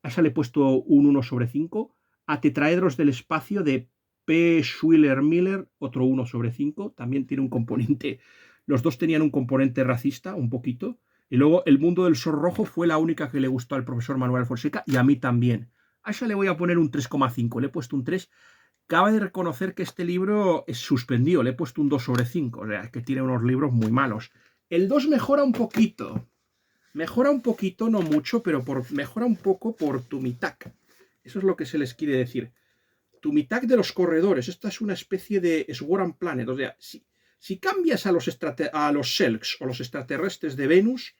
A esa le he puesto un 1 sobre 5. A Tetraedros del Espacio de P. Schuyler Miller, otro 1 sobre 5. También tiene un componente. Los dos tenían un componente racista, un poquito. Y luego El mundo del sol rojo fue la única que le gustó al profesor Manuel Fonseca, y a mí también. A esa le voy a poner un 3,5. Le he puesto un 3. Cabe de reconocer que este libro es suspendido. Le he puesto un 2 sobre 5. O sea, que tiene unos libros muy malos. El 2 mejora un poquito. Mejora un poquito, no mucho, pero mejora un poco por Tumitak. Eso es lo que se les quiere decir. Tumitak de los corredores. Esta es una especie de Swarm Planet. O sea, si cambias a los Selks o los extraterrestres de Venus,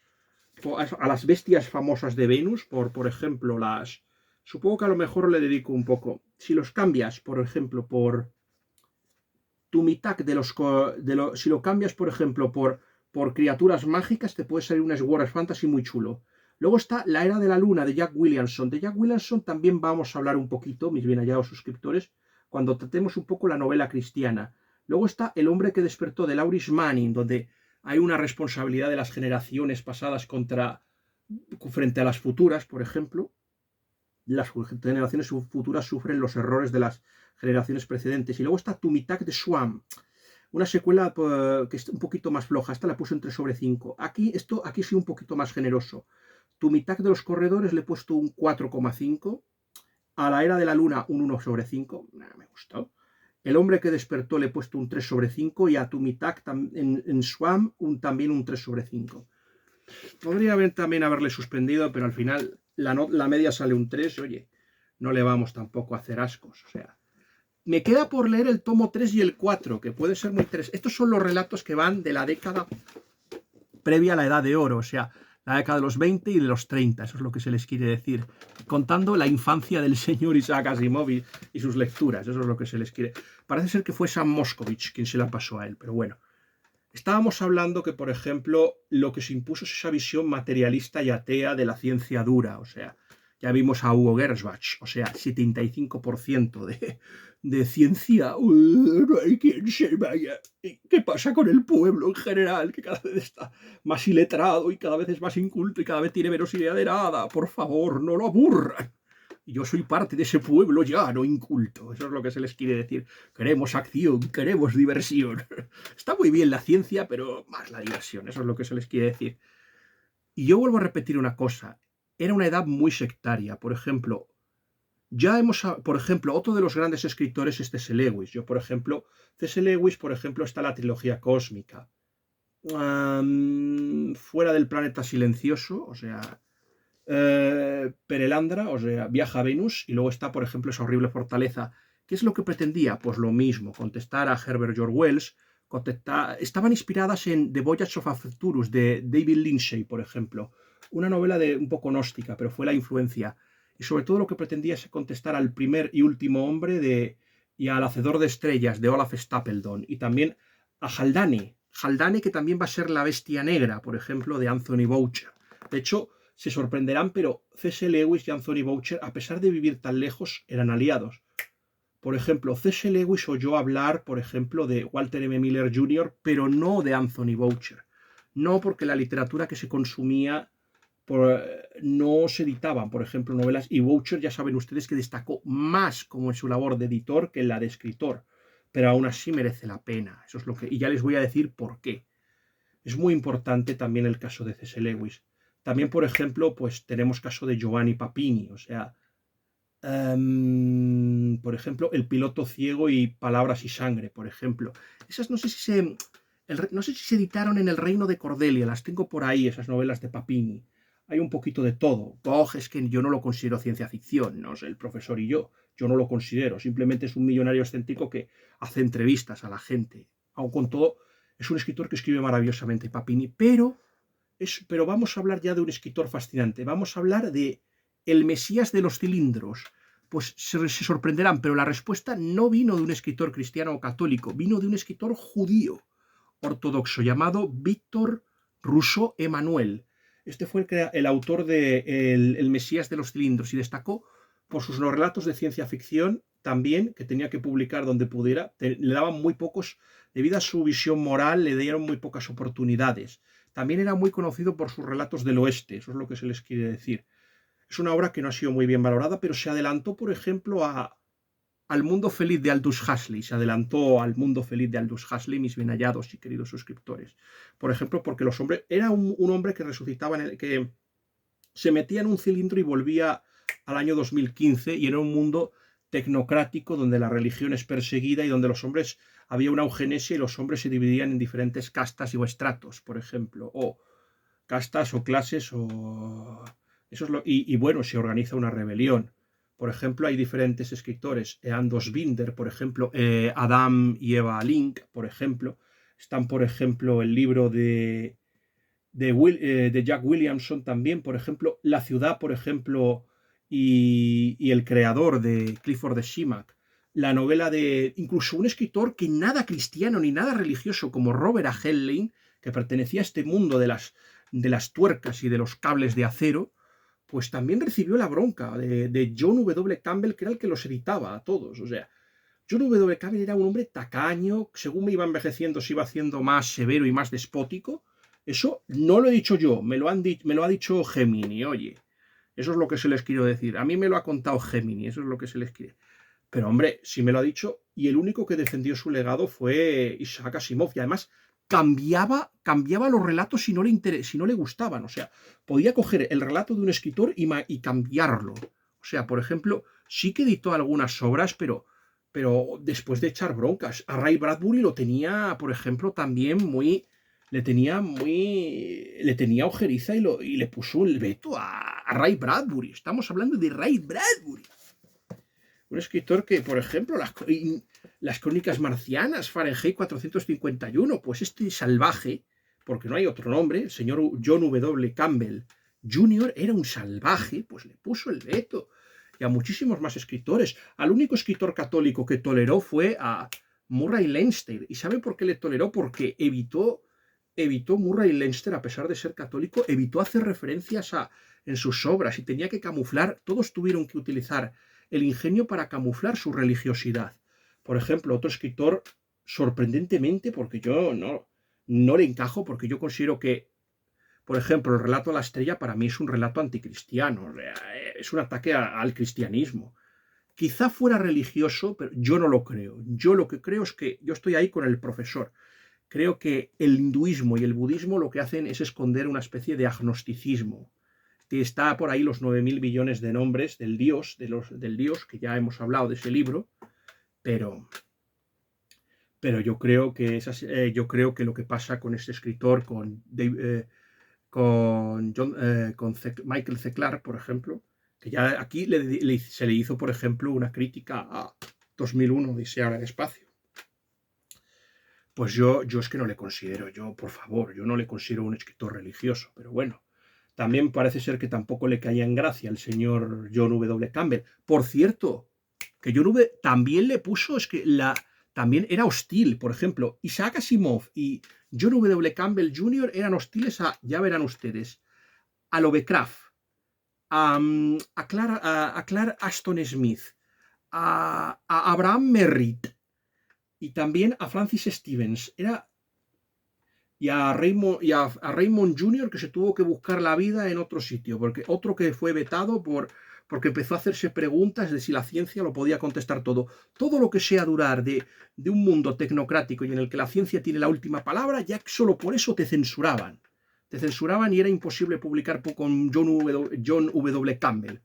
a las bestias famosas de Venus, por ejemplo, supongo que a lo mejor le dedico un poco. Si los cambias, por ejemplo, por Tumitak si lo cambias, por ejemplo, por criaturas mágicas, te puede salir un Sword Fantasy muy chulo. Luego está La Era de la Luna de Jack Williamson. De Jack Williamson también vamos a hablar un poquito, mis bien hallados suscriptores, cuando tratemos un poco la novela cristiana. Luego está El hombre que despertó de Laurice Manning, donde hay una responsabilidad de las generaciones pasadas frente a las futuras, por ejemplo. Las generaciones futuras sufren los errores de las generaciones precedentes. Y luego está Tumitak de Swam, una secuela que es un poquito más floja. Esta la puse en 3 sobre 5. Aquí soy un poquito más generoso. Tumitak de los corredores le he puesto un 4,5. A La Era de la Luna un 1 sobre 5. Me gustó. El hombre que despertó le he puesto un 3 sobre 5. Y a Tumitak en Swam también un 3 sobre 5. Podría también haberle suspendido, pero al final la media sale un 3. Oye, no le vamos tampoco a hacer ascos. O sea, me queda por leer el tomo 3 y el 4, que puede ser muy interesante. Estos son los relatos que van de la década previa a la Edad de Oro, o sea, la década de los 20 y de los 30, eso es lo que se les quiere decir, contando la infancia del señor Isaac Asimov y sus lecturas, eso es lo que se les quiere. Parece ser que fue Sam Moscovich quien se la pasó a él, pero bueno. Estábamos hablando que, por ejemplo, lo que se impuso es esa visión materialista y atea de la ciencia dura, o sea, ya vimos a Hugo Gernsback, o sea, 75% de ciencia. No hay quien se vaya. ¿Qué pasa con el pueblo en general? Que cada vez está más iletrado y cada vez es más inculto y cada vez tiene menos idea de nada. Por favor, no lo aburran. Y yo soy parte de ese pueblo ya no inculto. Eso es lo que se les quiere decir. Queremos acción, queremos diversión. Está muy bien la ciencia, pero más la diversión. Eso es lo que se les quiere decir. Y yo vuelvo a repetir una cosa. Era una edad muy sectaria. Por ejemplo, otro de los grandes escritores es C.S. Lewis. C.S. Lewis, por ejemplo, está la trilogía cósmica. Fuera del planeta silencioso, o sea, Perelandra, o sea, Viaja a Venus, y luego está, por ejemplo, esa horrible fortaleza. ¿Qué es lo que pretendía? Pues lo mismo, contestar a Herbert George Wells. Estaban inspiradas en The Voyage of Arcturus de David Lynchey, por ejemplo, una novela un poco gnóstica, pero fue la influencia. Y sobre todo lo que pretendía es contestar al primer y último hombre y al hacedor de estrellas de Olaf Stapledon, y también a Haldane, que también va a ser la bestia negra, por ejemplo, de Anthony Boucher. De hecho, Se sorprenderán, pero C.S. Lewis y Anthony Boucher, a pesar de vivir tan lejos, eran aliados. Por ejemplo, C.S. Lewis oyó hablar, por ejemplo, de Walter M. Miller Jr., pero no de Anthony Boucher. No porque la literatura que se consumía no se editaban, por ejemplo, novelas, y Boucher ya saben ustedes que destacó más como en su labor de editor que en la de escritor, pero aún así merece la pena. Eso es lo que, y ya les voy a decir por qué. Es muy importante también el caso de C.S. Lewis. También, por ejemplo, pues tenemos caso de Giovanni Papini, o sea, por ejemplo, El piloto ciego y Palabras y sangre, por ejemplo. Esas no sé si no sé si se editaron en El reino de Cordelia, las tengo por ahí, esas novelas de Papini. Hay un poquito de todo. Es que yo no lo considero ciencia ficción, no sé, el profesor y yo no lo considero. Simplemente es un millonario excéntrico que hace entrevistas a la gente. Aun con todo, es un escritor que escribe maravillosamente, Papini, pero vamos a hablar ya de un escritor fascinante. Vamos a hablar de El Mesías de los cilindros. Pues se sorprenderán, pero la respuesta no vino de un escritor cristiano o católico, vino de un escritor judío ortodoxo llamado Víctor Rousseau Emanuel. Este fue el autor de el Mesías de los cilindros y destacó por sus relatos de ciencia ficción también, que tenía que publicar donde pudiera. Le daban muy pocos, debido a su visión moral, le dieron muy pocas oportunidades. También era muy conocido por sus relatos del oeste, eso es lo que se les quiere decir. Es una obra que no ha sido muy bien valorada, pero se adelantó, por ejemplo, al mundo feliz de Aldous Huxley. Se adelantó al mundo feliz de Aldous Huxley, mis bien hallados y queridos suscriptores. Por ejemplo, porque los hombres era un hombre que resucitaba, que se metía en un cilindro y volvía al año 2015 y era un mundo tecnocrático donde la religión es perseguida y donde los hombres había una eugenesia y los hombres se dividían en diferentes castas o estratos, por ejemplo, o castas o clases o eso es y bueno, se organiza una rebelión. Por ejemplo, hay diferentes escritores, Anders Binder, por ejemplo, Adam y Eva Link, por ejemplo. Están, por ejemplo, el libro de Jack Williamson también, por ejemplo, La ciudad, por ejemplo, y el creador de Clifford de Simak. La novela de incluso un escritor que nada cristiano ni nada religioso como Robert A. Heinlein, que pertenecía a este mundo de las tuercas y de los cables de acero, pues también recibió la bronca de John W. Campbell, que era el que los editaba a todos. O sea, John W. Campbell era un hombre tacaño, según me iba envejeciendo se iba haciendo más severo y más despótico. Eso no lo he dicho yo, me lo ha dicho Gemini, oye. Eso es lo que se les quiero decir. A mí me lo ha contado Gemini, eso es lo que se les quiere. Pero hombre, sí me lo ha dicho, y el único que defendió su legado fue Isaac Asimov, y además cambiaba los relatos si no le gustaban. O sea, podía coger el relato de un escritor y cambiarlo. O sea, por ejemplo, sí que editó algunas obras, pero después de echar broncas. A Ray Bradbury lo tenía, por ejemplo, también le tenía ojeriza y le puso el veto a Ray Bradbury. Estamos hablando de Ray Bradbury. Un escritor que, por ejemplo, las crónicas marcianas, Fahrenheit 451, pues este salvaje, porque no hay otro nombre, el señor John W. Campbell Jr. era un salvaje, pues le puso el veto. Y a muchísimos más escritores. Al único escritor católico que toleró fue a Murray Leinster. ¿Y sabe por qué le toleró? Porque evitó Murray Leinster, a pesar de ser católico, evitó hacer referencias en sus obras y tenía que camuflar, todos tuvieron que utilizar el ingenio para camuflar su religiosidad. Por ejemplo, otro escritor, sorprendentemente, porque yo no le encajo, porque yo considero que, por ejemplo, el relato a la estrella para mí es un relato anticristiano, es un ataque al cristianismo. Quizá fuera religioso, pero yo no lo creo. Yo lo que creo es que yo estoy ahí con el profesor. Creo que el hinduismo y el budismo lo que hacen es esconder una especie de agnosticismo. Que está por ahí los 9.000 billones de nombres del Dios, del Dios, que ya hemos hablado de ese libro, pero yo creo que lo que pasa con este escritor, con Michael C. Clarke, por ejemplo, que ya aquí se le hizo, por ejemplo, una crítica a 2001, Odisea en el espacio. Pues yo es que no le considero, por favor, yo no le considero un escritor religioso, pero bueno. También parece ser que tampoco le caía en gracia al señor John W. Campbell. Por cierto, que John W. también le puso, también era hostil. Por ejemplo, Isaac Asimov y John W. Campbell Jr. eran hostiles ya verán ustedes, a Lovecraft, a Clark Ashton Smith, a Abraham Merritt y también a Francis Stevens. A Raymond Jr., que se tuvo que buscar la vida en otro sitio, porque otro que fue vetado porque empezó a hacerse preguntas de si la ciencia lo podía contestar todo. Todo lo que sea durar de un mundo tecnocrático y en el que la ciencia tiene la última palabra, ya solo por eso te censuraban. Te censuraban y era imposible publicar con John W. Campbell.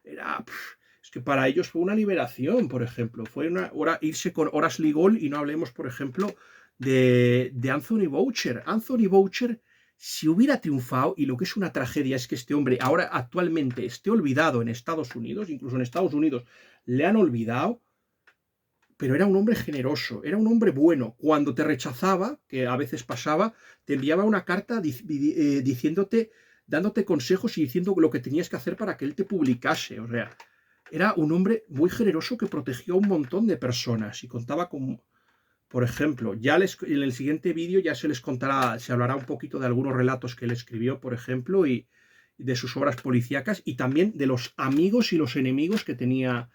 Es que para ellos fue una liberación, por ejemplo. Fue una hora irse con Horace Ligol y no hablemos, por ejemplo, de Anthony Boucher. Anthony Boucher, si hubiera triunfado, y lo que es una tragedia es que este hombre ahora actualmente esté olvidado en Estados Unidos, incluso en Estados Unidos le han olvidado, pero era un hombre generoso, era un hombre bueno. Cuando te rechazaba, que a veces pasaba, te enviaba una carta diciéndote, dándote consejos y diciendo lo que tenías que hacer para que él te publicase. O sea, era un hombre muy generoso que protegió a un montón de personas y contaba con, por ejemplo, en el siguiente vídeo ya se hablará un poquito de algunos relatos que él escribió, por ejemplo, y de sus obras policíacas y también de los amigos y los enemigos que tenía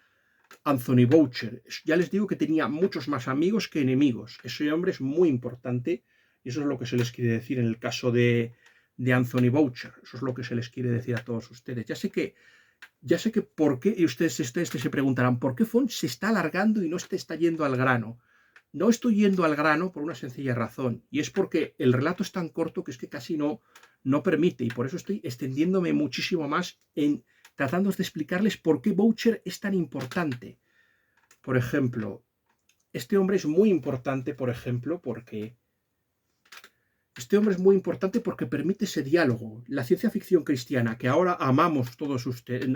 Anthony Boucher. Ya les digo que tenía muchos más amigos que enemigos. Ese hombre es muy importante y eso es lo que se les quiere decir en el caso de Anthony Boucher. Eso es lo que se les quiere decir a todos ustedes. Ya sé que por qué, y ustedes se preguntarán, ¿por qué Font se está alargando y no se está yendo al grano? No estoy yendo al grano por una sencilla razón, y es porque el relato es tan corto que es que casi no permite, y por eso estoy extendiéndome muchísimo más en tratando de explicarles por qué Boucher es tan importante. Por ejemplo, este hombre es muy importante, porque permite ese diálogo. La ciencia ficción cristiana, que ahora amamos todos ustedes,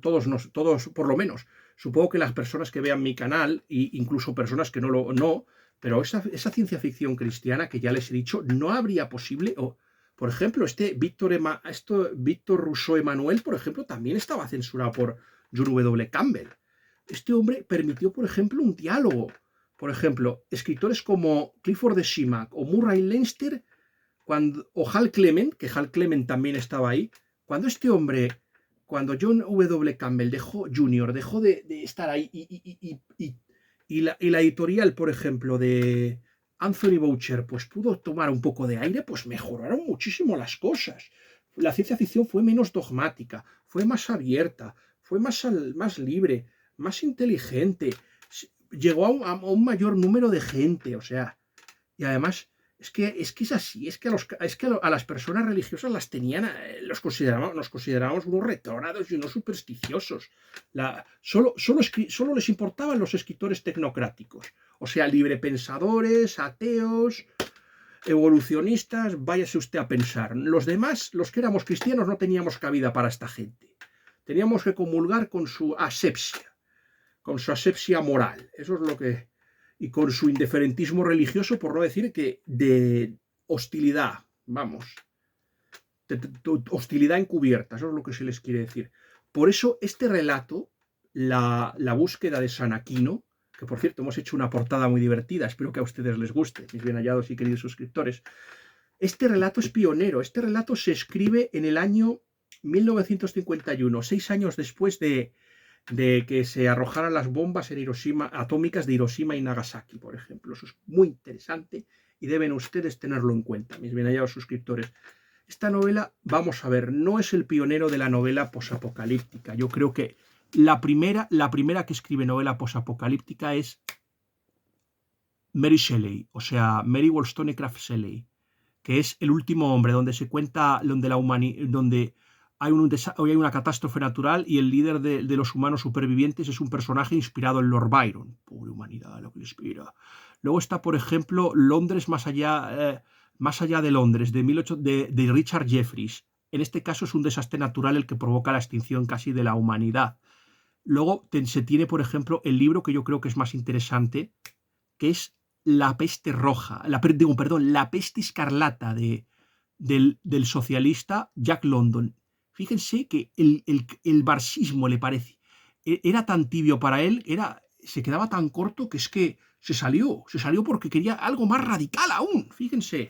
todos por lo menos. Supongo que las personas que vean mi canal, e incluso personas que no, pero esa ciencia ficción cristiana que ya les he dicho, no habría posible. Por ejemplo, Víctor Rousseau Emanuel, por ejemplo, también estaba censurado por John W. Campbell. Este hombre permitió, por ejemplo, un diálogo. Por ejemplo, escritores como Clifford de Simac o Murray Leinster o Hal Clement, que Hal Clement también estaba ahí, cuando John W. Campbell dejó de estar ahí y la editorial, por ejemplo, de Anthony Boucher, pues pudo tomar un poco de aire, pues mejoraron muchísimo las cosas. La ciencia ficción fue menos dogmática, fue más abierta, fue más libre, más inteligente, llegó a un mayor número de gente, o sea, y además es que es así, es que a las personas religiosas nos considerábamos unos retrógrados y unos supersticiosos. Solo les importaban los escritores tecnocráticos, o sea, librepensadores, ateos, evolucionistas, váyase usted a pensar. Los demás, los que éramos cristianos, no teníamos cabida para esta gente. Teníamos que comulgar con su asepsia moral. Eso es lo que... Y con su indiferentismo religioso, por no decir que de hostilidad, vamos, hostilidad encubierta, eso es lo que se les quiere decir. Por eso este relato, la búsqueda de San Aquino, que por cierto hemos hecho una portada muy divertida, espero que a ustedes les guste, mis bien hallados y queridos suscriptores. Este relato es pionero, este relato se escribe en el año 1951, 6 años después de que se arrojaran las bombas atómicas de Hiroshima y Nagasaki, por ejemplo. Eso es muy interesante y deben ustedes tenerlo en cuenta, mis bien hallados suscriptores. Esta novela, vamos a ver, no es el pionero de la novela posapocalíptica. Yo creo que la primera que escribe novela posapocalíptica es Mary Shelley, o sea, Mary Wollstonecraft Shelley, que es El último hombre, donde se cuenta donde hay una catástrofe natural y el líder de los humanos supervivientes es un personaje inspirado en Lord Byron. Pobre humanidad, lo que le inspira. Luego está, por ejemplo, Londres más allá de Londres, de Richard Jefferies. En este caso es un desastre natural el que provoca la extinción casi de la humanidad. Luego se tiene, por ejemplo, el libro que yo creo que es más interesante, que es La peste roja, la peste escarlata del socialista Jack London. Fíjense que el marxismo le parece, era tan tibio para él, se quedaba tan corto que es que se salió porque quería algo más radical aún, fíjense.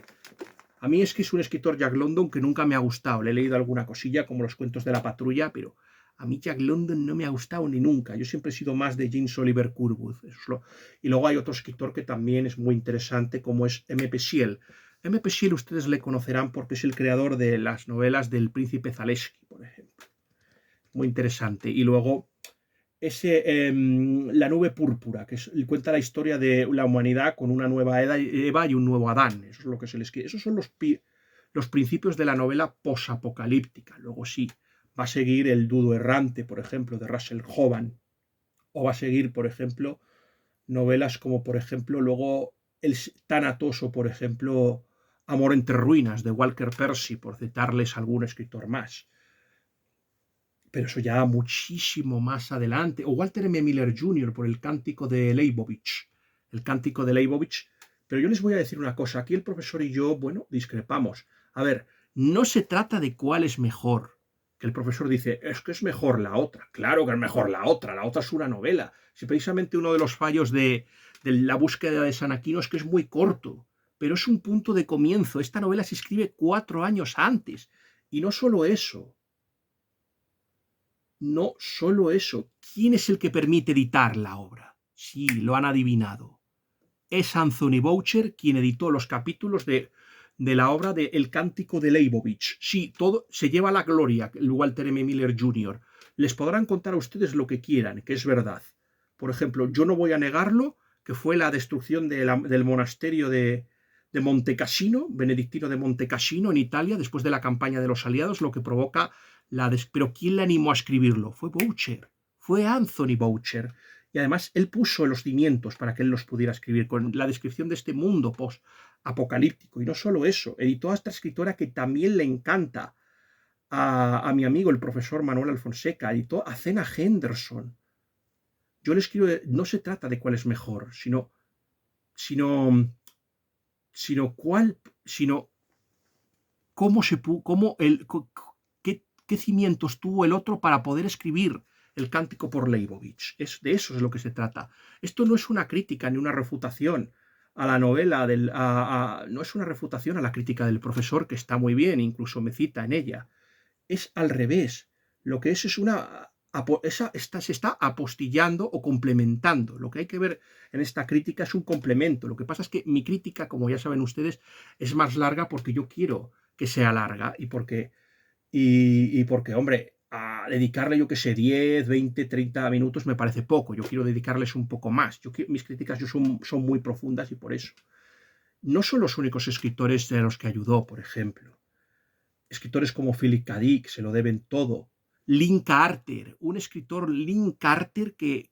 A mí es que es un escritor, Jack London, que nunca me ha gustado. Le he leído alguna cosilla, como los cuentos de la patrulla, pero a mí Jack London no me ha gustado ni nunca. Yo siempre he sido más de James Oliver Curwood. Y luego hay otro escritor que también es muy interesante, como es M. P. Shiel. M. P. Shiel ustedes le conocerán porque es el creador de las novelas del Príncipe Zaleski, por ejemplo. Muy interesante. Y luego La nube púrpura, que cuenta la historia de la humanidad con una nueva Eva y un nuevo Adán. Eso es lo que se les quiere. Esos son los principios de la novela posapocalíptica. Luego sí, va a seguir El dudo errante, por ejemplo, de Russell Hoban. O va a seguir, por ejemplo, novelas como, por ejemplo, luego El Tanatoso, por ejemplo, Amor entre ruinas, de Walker Percy, por citarles algún escritor más. Pero eso ya muchísimo más adelante. O Walter M. Miller Jr. por el Cántico de Leibovich. El Cántico de Leibovich. Pero yo les voy a decir una cosa. Aquí el profesor y yo, bueno, discrepamos. A ver, no se trata de cuál es mejor. Que el profesor dice, es que es mejor la otra. Claro que es mejor la otra. La otra es una novela. Si precisamente uno de los fallos de la búsqueda de San Aquino es que es muy corto. Pero es un punto de comienzo. Esta novela se escribe 4 años antes. Y no solo eso. No solo eso, ¿quién es el que permite editar la obra? Sí, lo han adivinado. Es Anthony Boucher quien editó los capítulos de la obra de El Cántico de Leibovich. Sí, todo se lleva la gloria, el Walter M. Miller Jr. Les podrán contar a ustedes lo que quieran, que es verdad. Por ejemplo, yo no voy a negarlo, que fue la destrucción del monasterio de Montecassino, benedictino de Montecassino, en Italia, después de la campaña de los aliados, lo que provoca pero ¿quién le animó a escribirlo? Fue Boucher, fue Anthony Boucher. Y además él puso los cimientos para que él los pudiera escribir, con la descripción de este mundo post-apocalíptico. Y no solo eso, editó a esta escritora que también le encanta a mi amigo, el profesor Manuel Alfonseca, editó a Zena Henderson. Yo les quiero, no se trata de cuál es mejor, sino qué cimientos tuvo el otro para poder escribir el Cántico por Leibovich. De eso es lo que se trata. Esto no es una crítica ni una refutación a la novela, no es una refutación a la crítica del profesor, que está muy bien, incluso me cita en ella. Es al revés. Lo que es se está apostillando o complementando. Lo que hay que ver en esta crítica es un complemento. Lo que pasa es que mi crítica, como ya saben ustedes, es más larga porque yo quiero que sea larga y porque hombre, a dedicarle, yo que sé, 10, 20, 30 minutos me parece poco. Yo quiero dedicarles un poco más. Mis críticas son muy profundas y por eso. No son los únicos escritores de los que ayudó, por ejemplo. Escritores como Philip K. Dick se lo deben todo. Lynn Carter, un escritor Lynn Carter que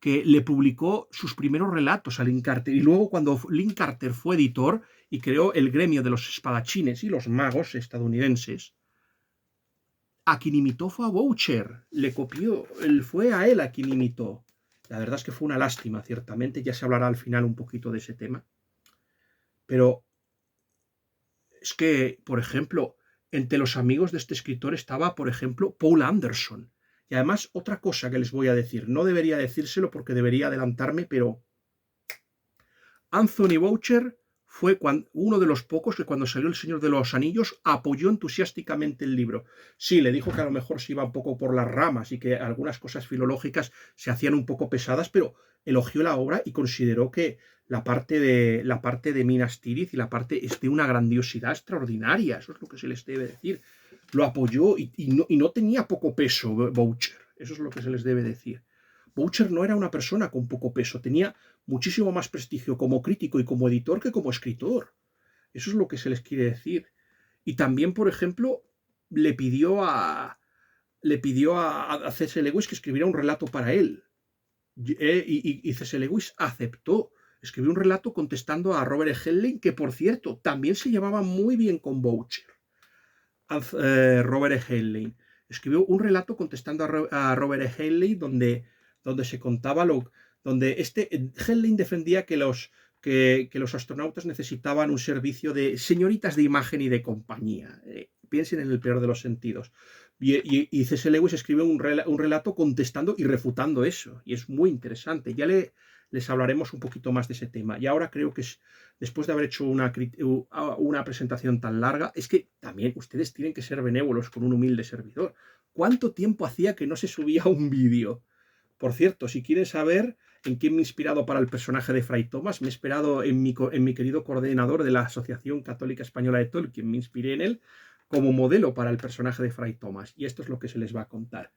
le publicó sus primeros relatos a Lynn Carter. Y luego cuando Lynn Carter fue editor y creó el gremio de los espadachines y los magos estadounidenses, a quien imitó fue a Boucher, le copió, fue a él a quien imitó. La verdad es que fue una lástima, ciertamente, ya se hablará al final un poquito de ese tema. Pero es que, por ejemplo, entre los amigos de este escritor estaba, por ejemplo, Paul Anderson. Y además, otra cosa que les voy a decir, no debería decírselo porque debería adelantarme, pero Anthony Boucher fue uno de los pocos que cuando salió El Señor de los Anillos apoyó entusiásticamente el libro. Sí, le dijo que a lo mejor se iba un poco por las ramas y que algunas cosas filológicas se hacían un poco pesadas, pero elogió la obra y consideró que la parte de Minas Tirith y la parte es de una grandiosidad extraordinaria. Eso es lo que se les debe decir. Lo apoyó y no tenía poco peso Boucher. Eso es lo que se les debe decir. Boucher no era una persona con poco peso, tenía muchísimo más prestigio como crítico y como editor que como escritor. Eso es lo que se les quiere decir. Y también, por ejemplo, le pidió a C.S. Lewis que escribiera un relato para él. Y C.S. Lewis aceptó. Escribió un relato contestando a Robert E. Heinlein, que por cierto también se llevaba muy bien con Boucher. Robert E. Heinlein escribió un relato contestando a Robert E. Heinlein donde se contaba donde Heinlein defendía que los astronautas necesitaban un servicio de señoritas de imagen y de compañía. Piensen en el peor de los sentidos. Y C.S. Lewis escribe un relato contestando y refutando eso. Y es muy interesante. Ya le les hablaremos un poquito más de ese tema. Y ahora creo que después de haber hecho una presentación tan larga, es que también ustedes tienen que ser benévolos con un humilde servidor. ¿Cuánto tiempo hacía que no se subía un vídeo? Por cierto, si quieren saber en qué me he inspirado para el personaje de Fray Tomás, me he inspirado en mi querido coordinador de la Asociación Católica Española de Tolkien, me inspiré en él como modelo para el personaje de Fray Tomás, y esto es lo que se les va a contar.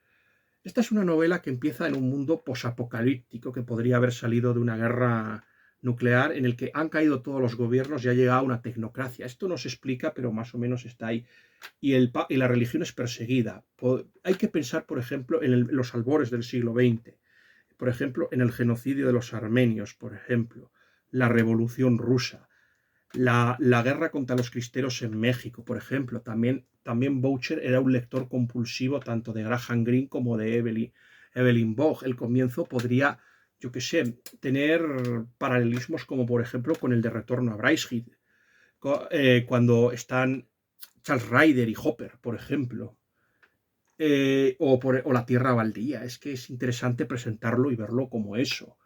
Esta es una novela que empieza en un mundo posapocalíptico que podría haber salido de una guerra nuclear en el que han caído todos los gobiernos y ha llegado una tecnocracia. Esto no se explica, pero más o menos está ahí. Y la religión es perseguida. Hay que pensar, por ejemplo, en los albores del siglo XX, por ejemplo, en el genocidio de los armenios, por ejemplo, la revolución rusa, la guerra contra los cristeros en México, por ejemplo. También Boucher era un lector compulsivo tanto de Graham Greene como de Evelyn Waugh. El comienzo podría, yo qué sé, tener paralelismos como por ejemplo con el de Retorno a Brideshead, cuando están Charles Ryder y Hopper, por ejemplo. O la Tierra Baldía. Es que es interesante presentarlo y verlo como eso.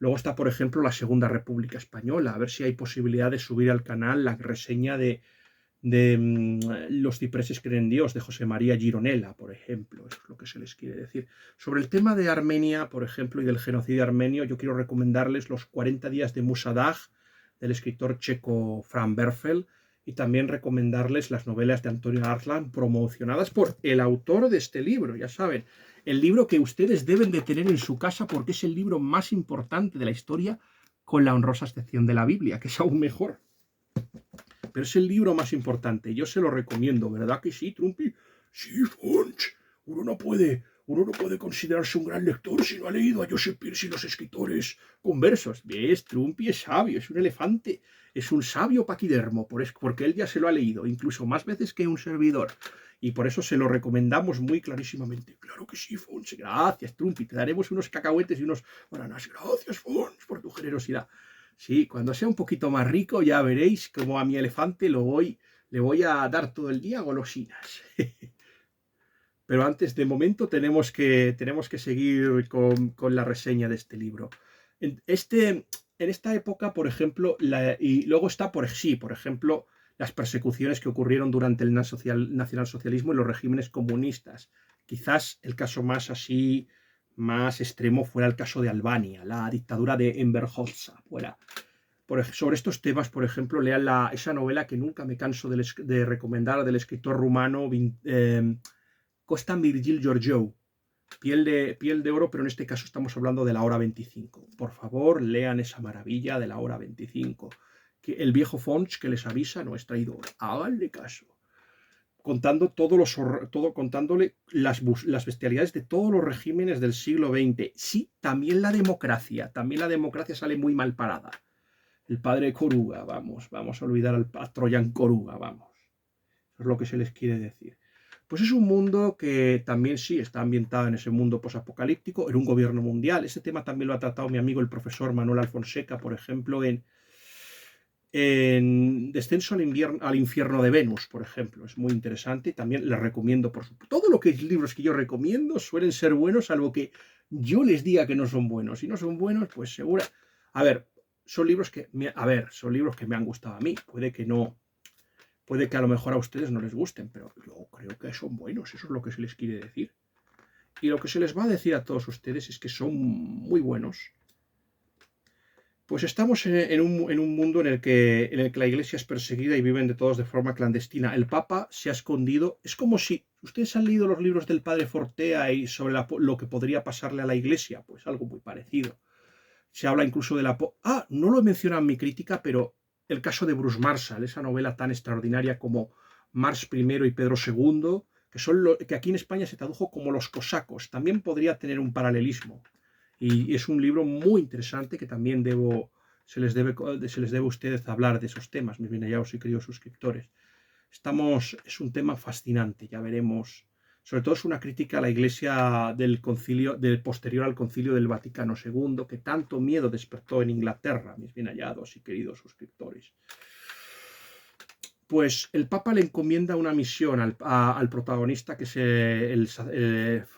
Luego está, por ejemplo, la Segunda República Española. A ver si hay posibilidad de subir al canal la reseña de Los cipreses creen en Dios, de José María Gironella, por ejemplo. Eso es lo que se les quiere decir. Sobre el tema de Armenia, por ejemplo, y del genocidio armenio, yo quiero recomendarles Los 40 días de Musa Dag, del escritor checo Fran Berfel, y también recomendarles las novelas de Antonio Arslan promocionadas por el autor de este libro, ya saben, el libro que ustedes deben de tener en su casa porque es el libro más importante de la historia, con la honrosa excepción de la Biblia, que es aún mejor. Pero es el libro más importante, yo se lo recomiendo, ¿verdad que sí, Trumpy? Sí, Fonch, uno no puede considerarse un gran lector si no ha leído a Joseph Pearce y los escritores conversos. ¿Ves? Trumpy es sabio, es un elefante, es un sabio paquidermo, porque él ya se lo ha leído, incluso más veces que un servidor. Y por eso se lo recomendamos muy clarísimamente. Claro que sí, Fonch, gracias, Trumpy, te daremos unos cacahuetes y unos bananas. Gracias, Fonch, por tu generosidad. Sí, cuando sea un poquito más rico ya veréis cómo a mi elefante le voy a dar todo el día golosinas. Pero antes, de momento, tenemos que seguir con la reseña de este libro. En esta época, por ejemplo, y luego está por ejemplo, las persecuciones que ocurrieron durante el nacionalsocialismo y los regímenes comunistas. Quizás el caso más extremo fuera el caso de Albania, la dictadura de Enver Hoxha. Sobre estos temas, por ejemplo, lean esa novela que nunca me canso de recomendar, del escritor rumano Costan Virgil Georgiou, piel de oro, pero en este caso estamos hablando de la hora 25. Por favor, lean esa maravilla de la hora 25. Que el viejo Fonch que les avisa no es traidor. Háganle caso. Contándole las bestialidades de todos los regímenes del siglo XX. Sí, también la democracia. También la democracia sale muy mal parada. El padre Coruga, vamos a olvidar a Troyan Coruga, vamos. Eso es lo que se les quiere decir. Pues es un mundo que también sí está ambientado en ese mundo posapocalíptico, en un gobierno mundial. Ese tema también lo ha tratado mi amigo el profesor Manuel Alfonseca, por ejemplo, en Descenso al infierno de Venus, por ejemplo. Es muy interesante y también les recomiendo, por supuesto. Todo lo que es libros que yo recomiendo suelen ser buenos, salvo que yo les diga que no son buenos. Si no son buenos, pues seguro. A ver, son libros que me han gustado a mí. Puede que a lo mejor a ustedes no les gusten, pero yo creo que son buenos, eso es lo que se les quiere decir. Y lo que se les va a decir a todos ustedes es que son muy buenos. Pues estamos en un mundo en el que la iglesia es perseguida y viven de todos de forma clandestina. El Papa se ha escondido. Es como si ustedes han leído los libros del padre Fortea y sobre lo que podría pasarle a la iglesia, pues algo muy parecido. Se habla incluso de no lo he mencionado en mi crítica, pero el caso de Bruce Marshall, esa novela tan extraordinaria como Mars I y Pedro II, que aquí en España se tradujo como Los cosacos, también podría tener un paralelismo. Y es un libro muy interesante que también se les debe a ustedes hablar de esos temas, mis bien hallados y queridos suscriptores. Es un tema fascinante, ya veremos. Sobre todo es una crítica a la Iglesia del posterior al Concilio del Vaticano II, que tanto miedo despertó en Inglaterra, mis bien hallados y queridos suscriptores. Pues el Papa le encomienda una misión al protagonista, que es el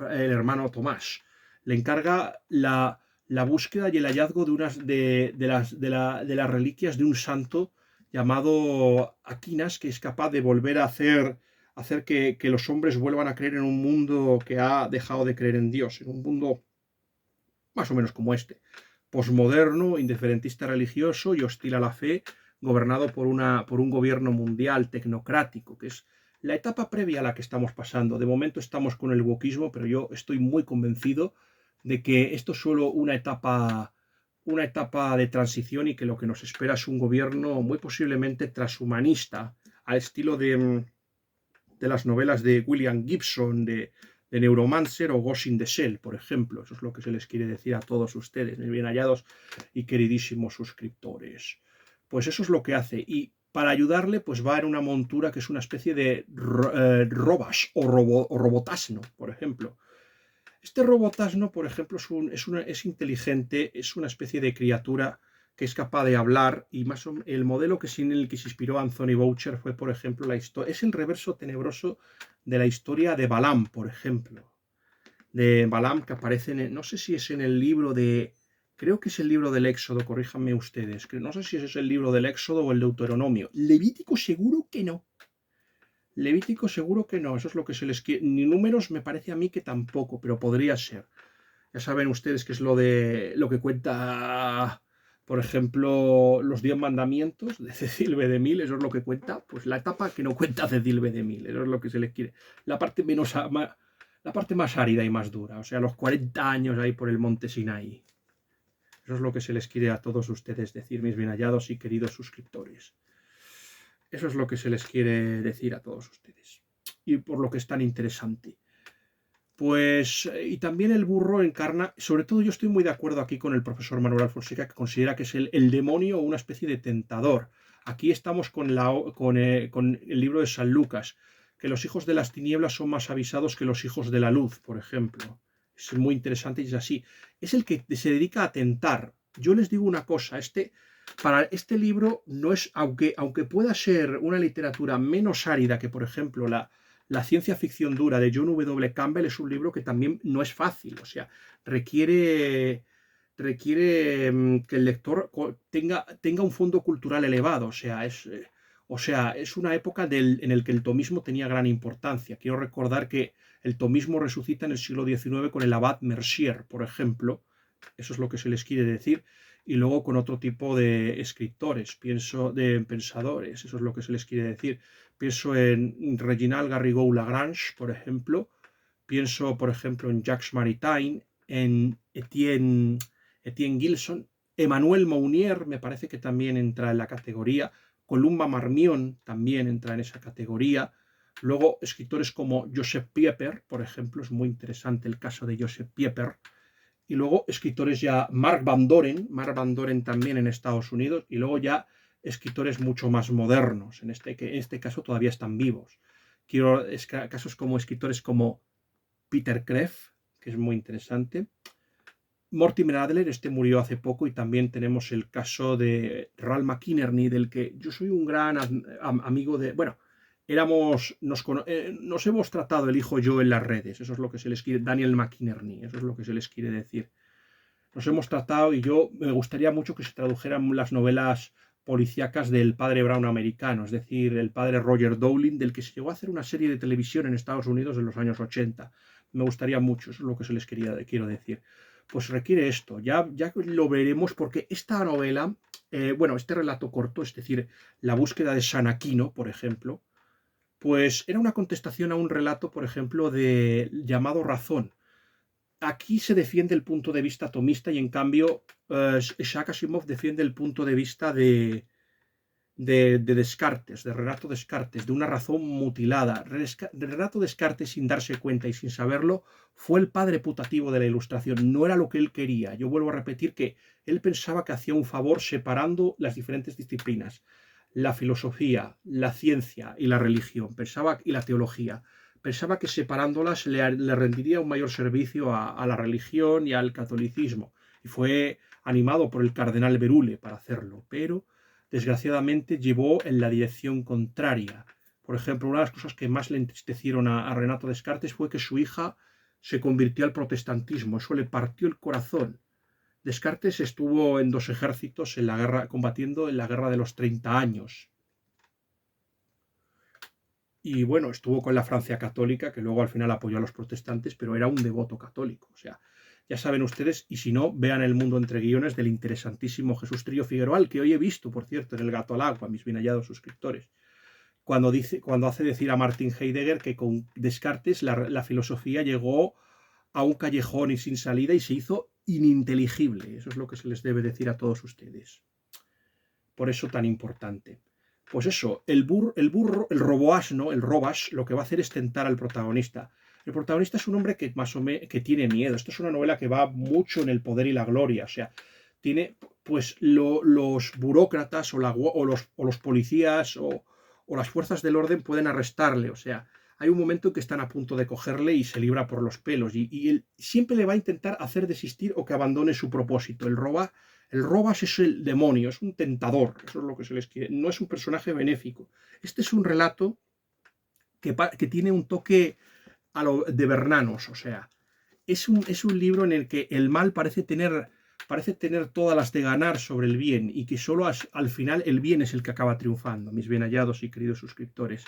hermano Tomás. Le encarga la la búsqueda y el hallazgo de las reliquias de un santo llamado Aquinas, que es capaz de volver a hacer que los hombres vuelvan a creer en un mundo que ha dejado de creer en Dios, en un mundo más o menos como este, posmoderno, indiferentista religioso y hostil a la fe, gobernado por un gobierno mundial tecnocrático, que es la etapa previa a la que estamos pasando. De momento estamos con el wokismo, pero yo estoy muy convencido de que esto es solo una etapa de transición y que lo que nos espera es un gobierno muy posiblemente transhumanista, al estilo de las novelas de William Gibson, de Neuromancer o Ghost in the Shell, por ejemplo. Eso es lo que se les quiere decir a todos ustedes, mis bien hallados y queridísimos suscriptores. Pues eso es lo que hace. Y para ayudarle, pues va en una montura que es una especie de robas o robotasno, por ejemplo. Este robotasno, por ejemplo, es inteligente, es una especie de criatura que es capaz de hablar y el modelo en el que se inspiró Anthony Boucher fue, por ejemplo, es el reverso tenebroso de la historia de Balaam, por ejemplo. De Balaam que aparece, no sé si es en el libro creo que es el libro del Éxodo, corríjanme ustedes, no sé si es el libro del Éxodo o el Deuteronomio. Levítico seguro que no. Levítico seguro que no, eso es lo que se les quiere. Ni números me parece a mí que tampoco, pero podría ser. Ya saben ustedes que es lo que cuenta, por ejemplo, los 10 mandamientos de Cecil B. DeMille, eso es lo que cuenta, pues la etapa que no cuenta Cecil B. DeMille, eso es lo que se les quiere. La parte la parte más árida y más dura, o sea, los 40 años ahí por el monte Sinaí. Eso es lo que se les quiere a todos ustedes decir, mis bien hallados y queridos suscriptores. Eso es lo que se les quiere decir a todos ustedes. Y por lo que es tan interesante. Pues, y también el burro encarna, sobre todo yo estoy muy de acuerdo aquí con el profesor Manuel Fonseca, que considera que es el demonio o una especie de tentador. Aquí estamos con el libro de San Lucas, que los hijos de las tinieblas son más avisados que los hijos de la luz, por ejemplo. Es muy interesante y es así. Es el que se dedica a tentar. Yo les digo una cosa, para este libro no es, aunque pueda ser una literatura menos árida que, por ejemplo, la ciencia ficción dura de John W. Campbell, es un libro que también no es fácil, o sea, requiere que el lector tenga un fondo cultural elevado, o sea, es una época en la que el tomismo tenía gran importancia. Quiero recordar que el tomismo resucita en el siglo XIX con el abad Mercier, por ejemplo, eso es lo que se les quiere decir, y luego con otro tipo de escritores, de pensadores, eso es lo que se les quiere decir. Pienso en Reginald Garrigou Lagrange, por ejemplo. Pienso, por ejemplo, en Jacques Maritain, en Etienne Gilson. Emmanuel Mounier me parece que también entra en la categoría. Columba Marmion también entra en esa categoría. Luego, escritores como Joseph Pieper, por ejemplo, es muy interesante el caso de Joseph Pieper. Y luego escritores ya, Mark Van Doren también en Estados Unidos, y luego ya escritores mucho más modernos, en este caso todavía están vivos. Casos como escritores como Peter Kreeft, que es muy interesante. Mortimer Adler, murió hace poco, y también tenemos el caso de Ralph McInerney, del que yo soy un gran amigo de... Bueno, nos hemos tratado el hijo yo en las redes, eso es lo que se les quiere, Daniel McInerney, eso es lo que se les quiere decir. Nos hemos tratado y yo me gustaría mucho que se tradujeran las novelas policíacas del padre Brown americano, es decir, el padre Roger Dowling, del que se llegó a hacer una serie de televisión en Estados Unidos en los años 80. Me gustaría mucho, eso es lo que se les quiero decir. Pues requiere esto, ya lo veremos, porque esta novela, este relato corto, es decir, la búsqueda de San Aquino, por ejemplo, pues era una contestación a un relato, por ejemplo, llamado Razón. Aquí se defiende el punto de vista atomista y en cambio Isaac Asimov defiende el punto de vista de Descartes, de Renato Descartes, de una razón mutilada. Renato Descartes, sin darse cuenta y sin saberlo, fue el padre putativo de la Ilustración. No era lo que él quería. Yo vuelvo a repetir que él pensaba que hacía un favor separando las diferentes disciplinas. La filosofía, la ciencia y la religión, y la teología. Pensaba que separándolas le rendiría un mayor servicio a la religión y al catolicismo. Y fue animado por el cardenal Berule para hacerlo. Pero desgraciadamente llevó en la dirección contraria. Por ejemplo, una de las cosas que más le entristecieron a Renato Descartes fue que su hija se convirtió al protestantismo. Eso le partió el corazón. Descartes estuvo en 2 ejércitos en la guerra, combatiendo en la guerra de los 30 años. Y bueno, estuvo con la Francia católica, que luego al final apoyó a los protestantes, pero era un devoto católico. O sea, ya saben ustedes, y si no, vean El mundo entre guiones del interesantísimo Jesús Trillo Figueroa, que hoy he visto, por cierto, en El gato al agua, mis bien hallados suscriptores, cuando hace decir a Martin Heidegger que con Descartes la filosofía llegó a un callejón y sin salida y se hizo ininteligible. Eso es lo que se les debe decir a todos ustedes. Por eso tan importante. Pues eso, el roboasno, el robas, lo que va a hacer es tentar al protagonista. El protagonista es un hombre que más o menos que tiene miedo. Esto es una novela que va mucho en el poder y la gloria. O sea, tiene, pues los burócratas o los policías o las fuerzas del orden pueden arrestarle. O sea, hay un momento en que están a punto de cogerle y se libra por los pelos. Y él siempre le va a intentar hacer desistir o que abandone su propósito. El Robas es el demonio, es un tentador, eso es lo que se les quiere, no es un personaje benéfico. Este es un relato que tiene un toque de Bernanos, o sea, es un libro en el que el mal parece tener todas las de ganar sobre el bien y que solo al final el bien es el que acaba triunfando, mis bien hallados y queridos suscriptores.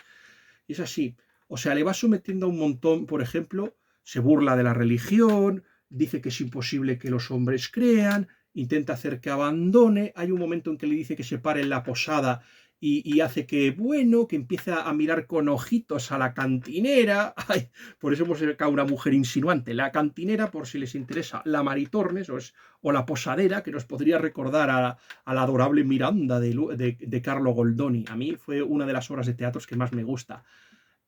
Y es así, o sea, le va sometiendo a un montón, por ejemplo, se burla de la religión, dice que es imposible que los hombres crean, intenta hacer que abandone, hay un momento en que le dice que se pare en la posada y hace que, bueno, que empieza a mirar con ojitos a la cantinera. Ay, por eso hemos sacado una mujer insinuante. La cantinera, por si les interesa, la Maritornes o la posadera, que nos podría recordar a la adorable Miranda de Carlo Goldoni. A mí fue una de las obras de teatro que más me gusta.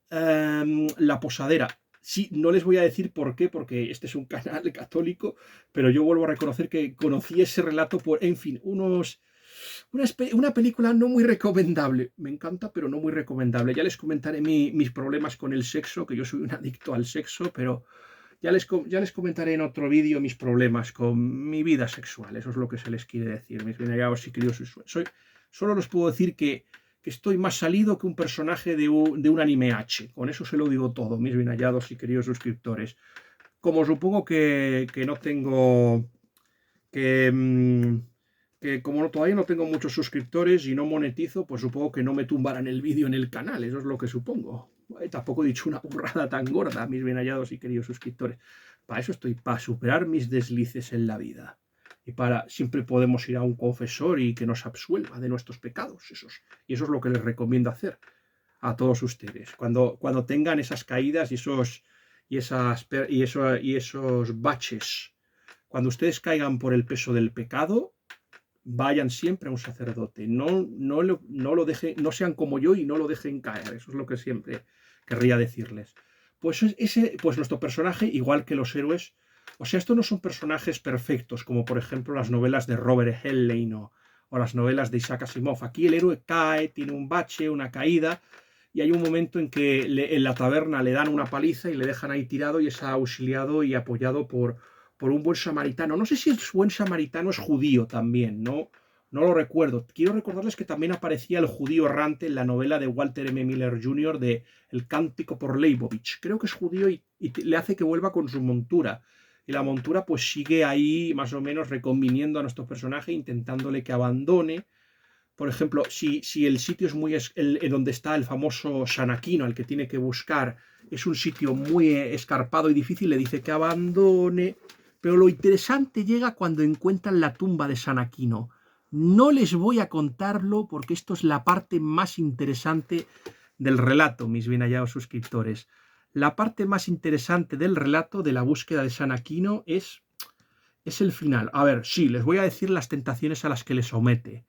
La posadera. Sí, no les voy a decir por qué, porque este es un canal católico, pero yo vuelvo a reconocer que conocí ese relato por, en fin, una película no muy recomendable. Me encanta, pero no muy recomendable. Ya les comentaré mis problemas con el sexo, que yo soy un adicto al sexo, pero ya les comentaré en otro vídeo mis problemas con mi vida sexual. Eso es lo que se les quiere decir, mis venerados y queridos. Solo les puedo decir que estoy más salido que un personaje de un anime H. Con eso se lo digo todo, mis bien hallados y queridos suscriptores. Como supongo que no tengo... que, que como todavía no tengo muchos suscriptores y no monetizo, pues supongo que no me tumbarán el vídeo en el canal. Eso es lo que supongo. Tampoco he dicho una burrada tan gorda, mis bien hallados y queridos suscriptores. Para eso estoy, para superar mis deslices en la vida. Y para siempre podemos ir a un confesor y que nos absuelva de nuestros pecados. Y eso es lo que les recomiendo hacer a todos ustedes. Cuando tengan esas caídas y esos baches, cuando ustedes caigan por el peso del pecado, vayan siempre a un sacerdote. No sean como yo y no lo dejen caer. Eso es lo que siempre querría decirles. Pues nuestro personaje, igual que los héroes, o sea, estos no son personajes perfectos, como por ejemplo las novelas de Robert Heinlein o las novelas de Isaac Asimov. Aquí el héroe cae, tiene un bache, una caída, y hay un momento en que en la taberna le dan una paliza y le dejan ahí tirado y es auxiliado y apoyado por un buen samaritano. No sé si el buen samaritano es judío también, no lo recuerdo. Quiero recordarles que también aparecía el judío errante en la novela de Walter M. Miller Jr. de El cántico por Leibovich. Creo que es judío y le hace que vuelva con su montura. Y la montura pues sigue ahí más o menos reconviniendo a nuestro personaje, intentándole que abandone. Por ejemplo, si el sitio es muy donde está el famoso Sanaquino, al que tiene que buscar, es un sitio muy escarpado y difícil, le dice que abandone. Pero lo interesante llega cuando encuentran la tumba de Sanaquino. No les voy a contarlo porque esto es la parte más interesante del relato, mis bien hallados suscriptores. La parte más interesante del relato de la búsqueda de Sanaquino es el final. A ver, sí, les voy a decir las tentaciones a las que les somete.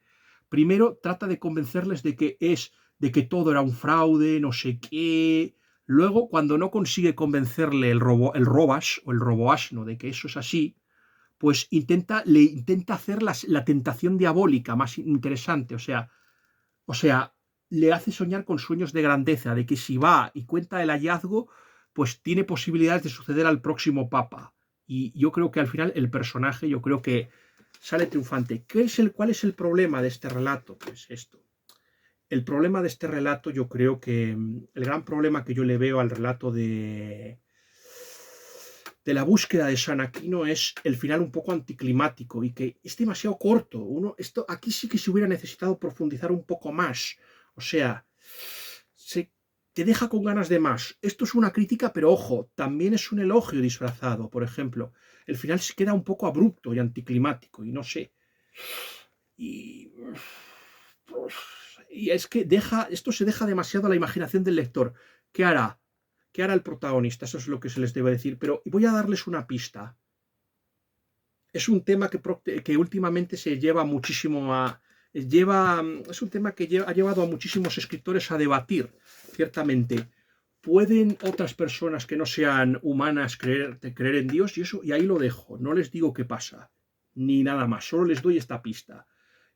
Primero, trata de convencerles de que todo era un fraude, no sé qué. Luego, cuando no consigue convencerle el robas o el roboasno de que eso es así, pues le intenta hacer la tentación diabólica más interesante. O sea, le hace soñar con sueños de grandeza, de que si va y cuenta el hallazgo, pues tiene posibilidades de suceder al próximo papa. Y yo creo que al final el personaje, yo creo que sale triunfante. ¿Cuál es el problema de este relato? Pues esto. El problema de este relato, yo creo que el gran problema que yo le veo al relato de la búsqueda de San Aquino es el final un poco anticlimático y que es demasiado corto. Esto aquí sí que se hubiera necesitado profundizar un poco más. O sea, te deja con ganas de más. Esto es una crítica, pero ojo, también es un elogio disfrazado. Por ejemplo, el final se queda un poco abrupto y anticlimático y no sé. Y es que esto se deja demasiado a la imaginación del lector. ¿Qué hará? ¿Qué hará el protagonista? Eso es lo que se les debe decir. Pero voy a darles una pista. Es un tema que últimamente se lleva muchísimo es un tema que ha llevado a muchísimos escritores a debatir, ciertamente. ¿Pueden otras personas que no sean humanas creer en Dios? Y ahí lo dejo. No les digo qué pasa, ni nada más. Solo les doy esta pista.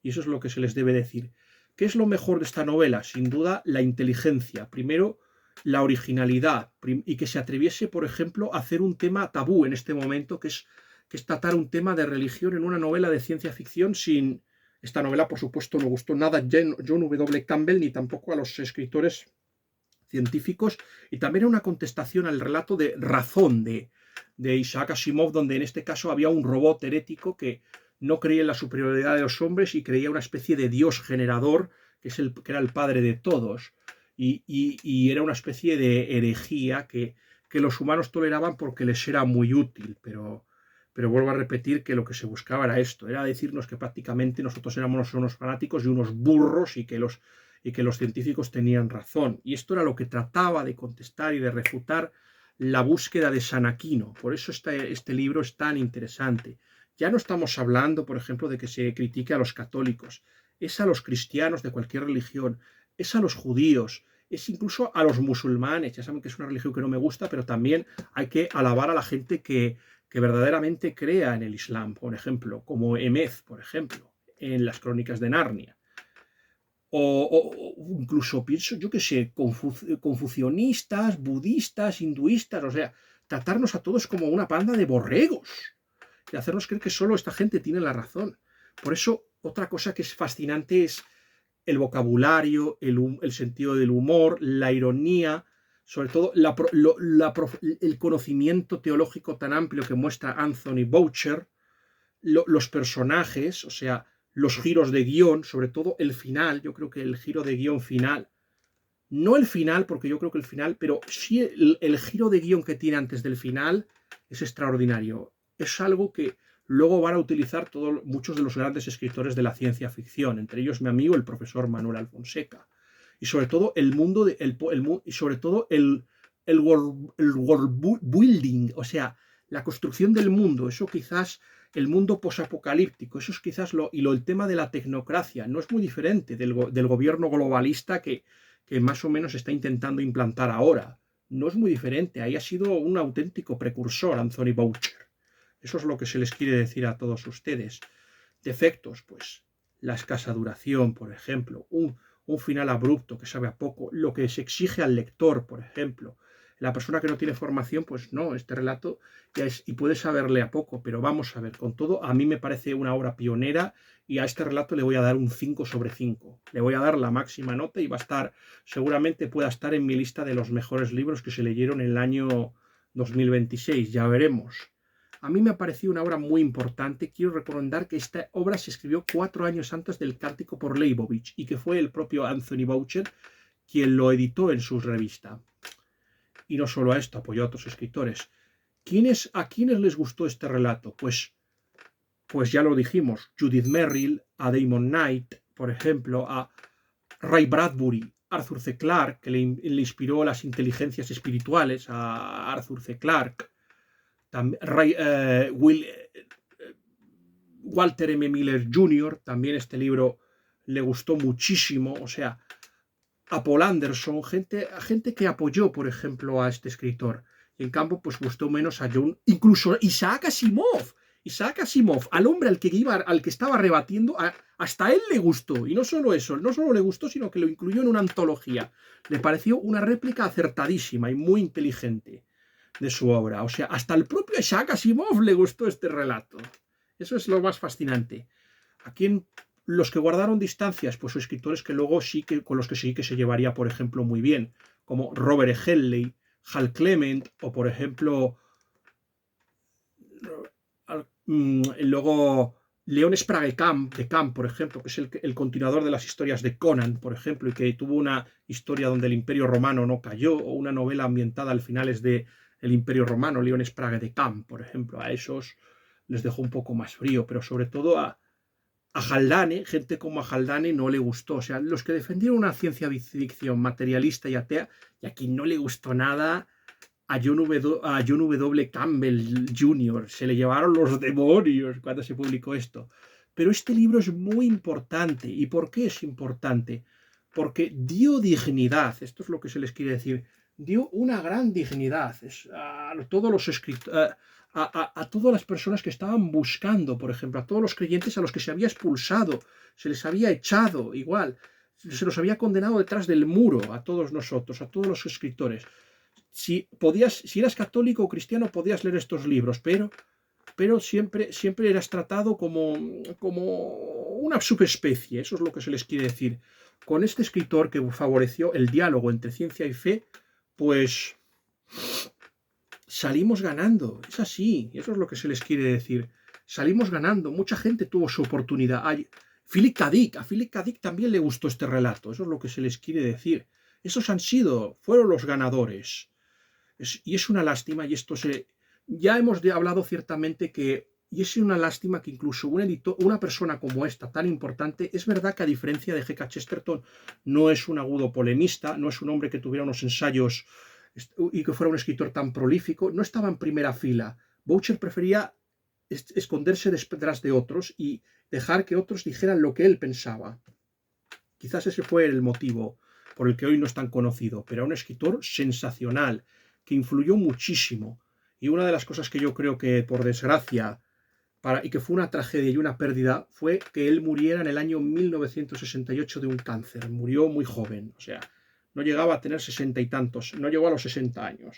Y eso es lo que se les debe decir. ¿Qué es lo mejor de esta novela? Sin duda, la inteligencia. Primero, la originalidad. Y que se atreviese, por ejemplo, a hacer un tema tabú en este momento, que es tratar un tema de religión en una novela de ciencia ficción sin... Esta novela, por supuesto, no gustó nada a John W. Campbell ni tampoco a los escritores científicos, y también era una contestación al relato de Razón de Isaac Asimov, donde en este caso había un robot herético que no creía en la superioridad de los hombres y creía una especie de dios generador que era el padre de todos, y era una especie de herejía que los humanos toleraban porque les era muy útil, pero vuelvo a repetir que lo que se buscaba era esto, era decirnos que prácticamente nosotros éramos unos fanáticos y unos burros y que los científicos tenían razón. Y esto era lo que trataba de contestar y de refutar la búsqueda de San Aquino. Por eso este libro es tan interesante. Ya no estamos hablando, por ejemplo, de que se critique a los católicos. Es a los cristianos de cualquier religión, es a los judíos, es incluso a los musulmanes. Ya saben que es una religión que no me gusta, pero también hay que alabar a la gente que verdaderamente crea en el Islam, por ejemplo, como Emez, por ejemplo, en las Crónicas de Narnia. O incluso pienso, yo qué sé, confucionistas, budistas, hinduistas, o sea, tratarnos a todos como una panda de borregos y hacernos creer que solo esta gente tiene la razón. Por eso, otra cosa que es fascinante es el vocabulario, el sentido del humor, la ironía, sobre todo el conocimiento teológico tan amplio que muestra Anthony Boucher, los personajes, o sea, los giros de guión, sobre todo el final. Yo creo que el giro de guión final, no el final, porque yo creo que el final, pero sí el giro de guión que tiene antes del final es extraordinario. Es algo que luego van a utilizar muchos de los grandes escritores de la ciencia ficción, entre ellos mi amigo el profesor Manuel Alfonseca. Y sobre todo el mundo, y sobre todo el world building, o sea, la construcción del mundo, eso quizás el mundo posapocalíptico, eso es quizás el tema de la tecnocracia, no es muy diferente del gobierno globalista que más o menos está intentando implantar ahora. No es muy diferente, ahí ha sido un auténtico precursor Anthony Boucher. Eso es lo que se les quiere decir a todos ustedes. Defectos, pues la escasa duración, por ejemplo, un final abrupto que sabe a poco, lo que se exige al lector, por ejemplo. La persona que no tiene formación, pues no, este relato ya y puede saberle a poco, pero vamos a ver, con todo, a mí me parece una obra pionera y a este relato le voy a dar un 5 sobre 5. Le voy a dar la máxima nota y va a estar, seguramente pueda estar en mi lista de los mejores libros que se leyeron en el año 2026, ya veremos. A mí me ha parecido una obra muy importante. Quiero recordar que esta obra se escribió 4 años antes del Cántico por Leibovich y que fue el propio Anthony Boucher quien lo editó en su revista. Y no solo a esto, apoyó a otros escritores. ¿A quiénes les gustó este relato? Pues ya lo dijimos, Judith Merril, a Damon Knight, por ejemplo, a Ray Bradbury, Arthur C. Clarke, que le inspiró las inteligencias espirituales a Arthur C. Clarke, Walter M. Miller Jr., también este libro le gustó muchísimo, o sea, a Paul Anderson, gente que apoyó, por ejemplo, a este escritor. Y en cambio, pues gustó menos a John, incluso Isaac Asimov, al hombre al que estaba rebatiendo, hasta él le gustó. Y no solo eso, no solo le gustó, sino que lo incluyó en una antología. Le pareció una réplica acertadísima y muy inteligente de su obra. O sea, hasta el propio Isaac Asimov le gustó este relato. Eso es lo más fascinante. Los que guardaron distancias, pues son escritores que luego con los que sí que se llevaría, por ejemplo, muy bien, como Robert E. Helley, Hal Clement, o por ejemplo, Luego, Leon Sprague de Camp, por ejemplo, que es el continuador de las historias de Conan, por ejemplo, y que tuvo una historia donde el Imperio Romano no cayó, o una novela ambientada al finales de el Imperio Romano, Leon Sprague de Camp, por ejemplo. A esos les dejó un poco más frío, pero sobre todo a Haldane, gente como a Haldane no le gustó. O sea, los que defendieron una ciencia ficción materialista y atea, y a quien no le gustó nada, a John W. Campbell Jr. Se le llevaron los demonios cuando se publicó esto. Pero este libro es muy importante. ¿Y por qué es importante? Porque dio dignidad, esto es lo que se les quiere decir, dio una gran dignidad a todos los escritores, a todas las personas que estaban buscando, por ejemplo, a todos los creyentes a los que se había expulsado, se les había echado igual, se los había condenado detrás del muro, a todos nosotros, a todos los escritores. Si eras católico o cristiano, podías leer estos libros, pero siempre eras tratado como una subespecie, eso es lo que se les quiere decir. Con este escritor que favoreció el diálogo entre ciencia y fe, pues salimos ganando, es así, eso es lo que se les quiere decir. Salimos ganando, mucha gente tuvo su oportunidad. A Philip K. Dick también le gustó este relato, eso es lo que se les quiere decir. Esos fueron los ganadores. Y es una lástima, y ya hemos hablado ciertamente y es una lástima que incluso una persona como esta, tan importante, es verdad que a diferencia de G.K. Chesterton, no es un agudo polemista, no es un hombre que tuviera unos ensayos y que fuera un escritor tan prolífico, no estaba en primera fila. Boucher prefería esconderse detrás de otros y dejar que otros dijeran lo que él pensaba. Quizás ese fue el motivo por el que hoy no es tan conocido, pero era un escritor sensacional, que influyó muchísimo. Y una de las cosas que yo creo que, por desgracia, y que fue una tragedia y una pérdida, fue que él muriera en el año 1968 de un cáncer. Murió muy joven, o sea, no llegaba a tener 60 y tantos, no llegó a los 60 años.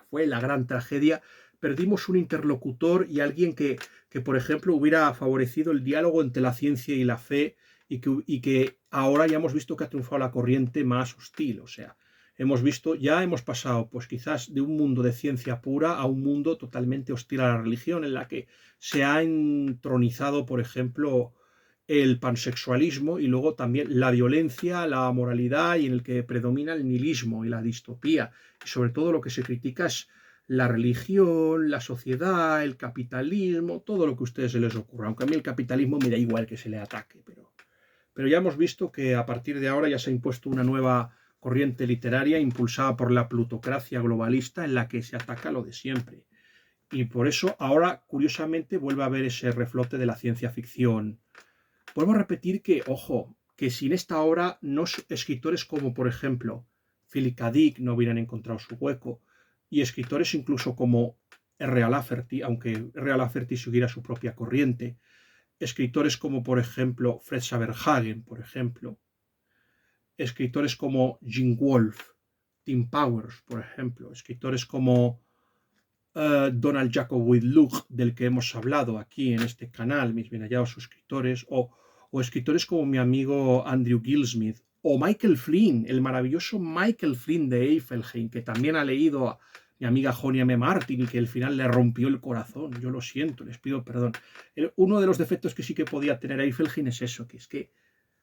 Fue la gran tragedia. Perdimos un interlocutor y alguien que por ejemplo, hubiera favorecido el diálogo entre la ciencia y la fe, y que ahora ya hemos visto que ha triunfado la corriente más hostil. O sea, ya hemos pasado, pues quizás de un mundo de ciencia pura a un mundo totalmente hostil a la religión, en la que se ha entronizado, por ejemplo, el pansexualismo y luego también la violencia, la moralidad, y en el que predomina el nihilismo y la distopía. Y sobre todo lo que se critica es la religión, la sociedad, el capitalismo, todo lo que a ustedes se les ocurra. Aunque a mí el capitalismo me da igual que se le ataque, pero ya hemos visto que a partir de ahora ya se ha impuesto una nueva corriente literaria impulsada por la plutocracia globalista, en la que se ataca lo de siempre. Y por eso ahora, curiosamente, vuelve a haber ese reflote de la ciencia ficción. Vuelvo a repetir que, ojo, que sin esta obra, escritores como, por ejemplo, Philip K. Dick no hubieran encontrado su hueco, y escritores incluso como R.A. Lafferty, aunque R.A. Lafferty siguiera su propia corriente, escritores como, por ejemplo, Fred Saberhagen, por ejemplo, escritores como Jim Wolfe, Tim Powers, por ejemplo, escritores como Donald Jacob Whitlock, del que hemos hablado aquí en este canal, mis bien hallados suscriptores, o escritores como mi amigo Andrew Gilsmith, o Michael Flynn, el maravilloso Michael Flynn de Eifelheim, que también ha leído a mi amiga Jonia M. Martin y que al final le rompió el corazón. Yo lo siento, les pido perdón. Uno de los defectos que sí que podía tener Eifelheim es eso, que es que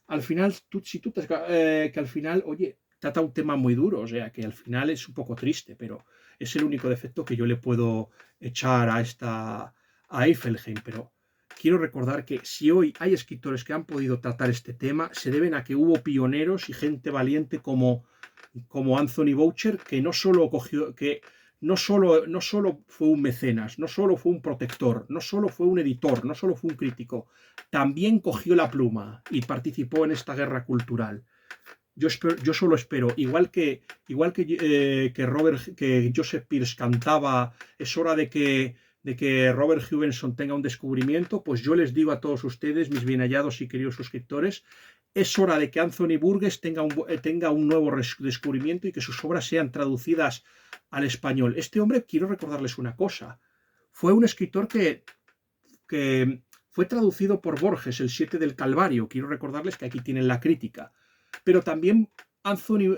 al final, que al final, oye, trata un tema muy duro, o sea, que al final es un poco triste, pero es el único defecto que yo le puedo echar a Eifelheim. Pero quiero recordar que si hoy hay escritores que han podido tratar este tema, se deben a que hubo pioneros y gente valiente como Anthony Boucher, que no solo fue un mecenas, no solo fue un protector, no solo fue un editor, no solo fue un crítico, también cogió la pluma y participó en esta guerra cultural. Yo solo espero, igual que Joseph Pierce cantaba, es hora de que Robert Hewinson tenga un descubrimiento, pues yo les digo a todos ustedes, mis bien hallados y queridos suscriptores, es hora de que Anthony Burgess tenga un nuevo descubrimiento y que sus obras sean traducidas al español. Este hombre, quiero recordarles una cosa, fue un escritor que fue traducido por Borges, El Siete del Calvario. Quiero recordarles que aquí tienen la crítica. Pero también Anthony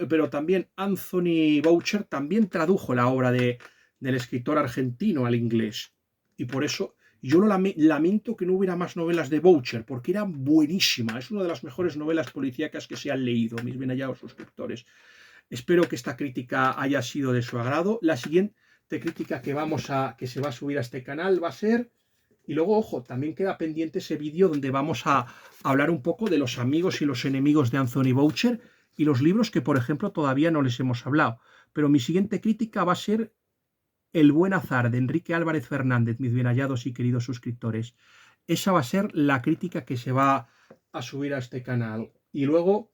Boucher también tradujo la obra del escritor argentino al inglés. Y por eso, Yo lamento que no hubiera más novelas de Boucher, porque era buenísima. Es una de las mejores novelas policíacas que se han leído, mis bien hallados suscriptores. Espero que esta crítica haya sido de su agrado. La siguiente crítica que se va a subir a este canal va a ser... Y luego, ojo, también queda pendiente ese vídeo donde vamos a hablar un poco de los amigos y los enemigos de Anthony Boucher y los libros que, por ejemplo, todavía no les hemos hablado. Pero mi siguiente crítica va a ser El buen azar de Enrique Álvarez Fernández, mis bien hallados y queridos suscriptores. Esa va a ser la crítica que se va a subir a este canal. Y luego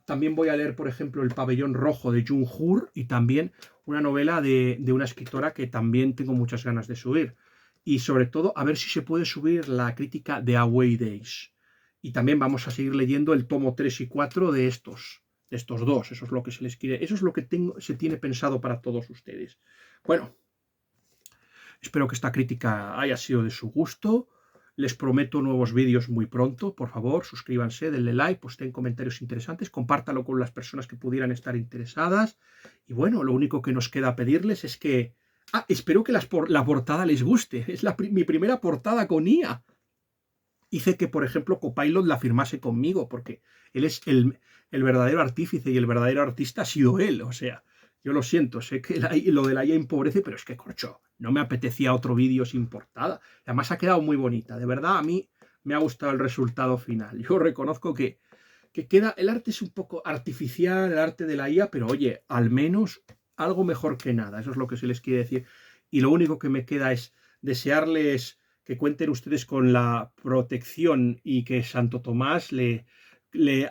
también voy a leer, por ejemplo, El pabellón rojo de Jung Hoor y también una novela de una escritora que también tengo muchas ganas de subir. Y sobre todo, a ver si se puede subir la crítica de Away Days. Y también vamos a seguir leyendo el tomo 3 y 4 de estos dos. Eso es lo que se les quiere, eso es lo que se tiene pensado para todos ustedes. Bueno, espero que esta crítica haya sido de su gusto. Les prometo nuevos vídeos muy pronto. Por favor, suscríbanse, denle like, posten comentarios interesantes, compártalo con las personas que pudieran estar interesadas. Y bueno, lo único que nos queda pedirles es que... espero que la portada les guste. Es mi primera portada con IA. Hice que, por ejemplo, Copilot la firmase conmigo, porque él es el verdadero artífice y el verdadero artista ha sido él. O sea, yo lo siento, sé que lo de la IA empobrece, pero es que, corcho, no me apetecía otro vídeo sin portada. Además ha quedado muy bonita. De verdad, a mí me ha gustado el resultado final. Yo reconozco que queda... El arte es un poco artificial, el arte de la IA, pero oye, al menos algo mejor que nada. Eso es lo que se les quiere decir. Y lo único que me queda es desearles que cuenten ustedes con la protección y que Santo Tomás le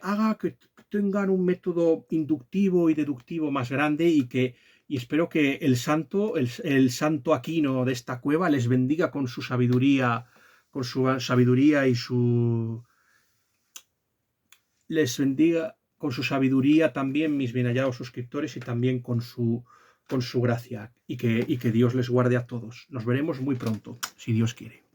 haga que tengan un método inductivo y deductivo más grande y espero que el santo Aquino de esta cueva les bendiga con su sabiduría y su... Les bendiga con su sabiduría también, mis bien hallados suscriptores, y también con su gracia, y que Dios les guarde a todos. Nos veremos muy pronto, si Dios quiere.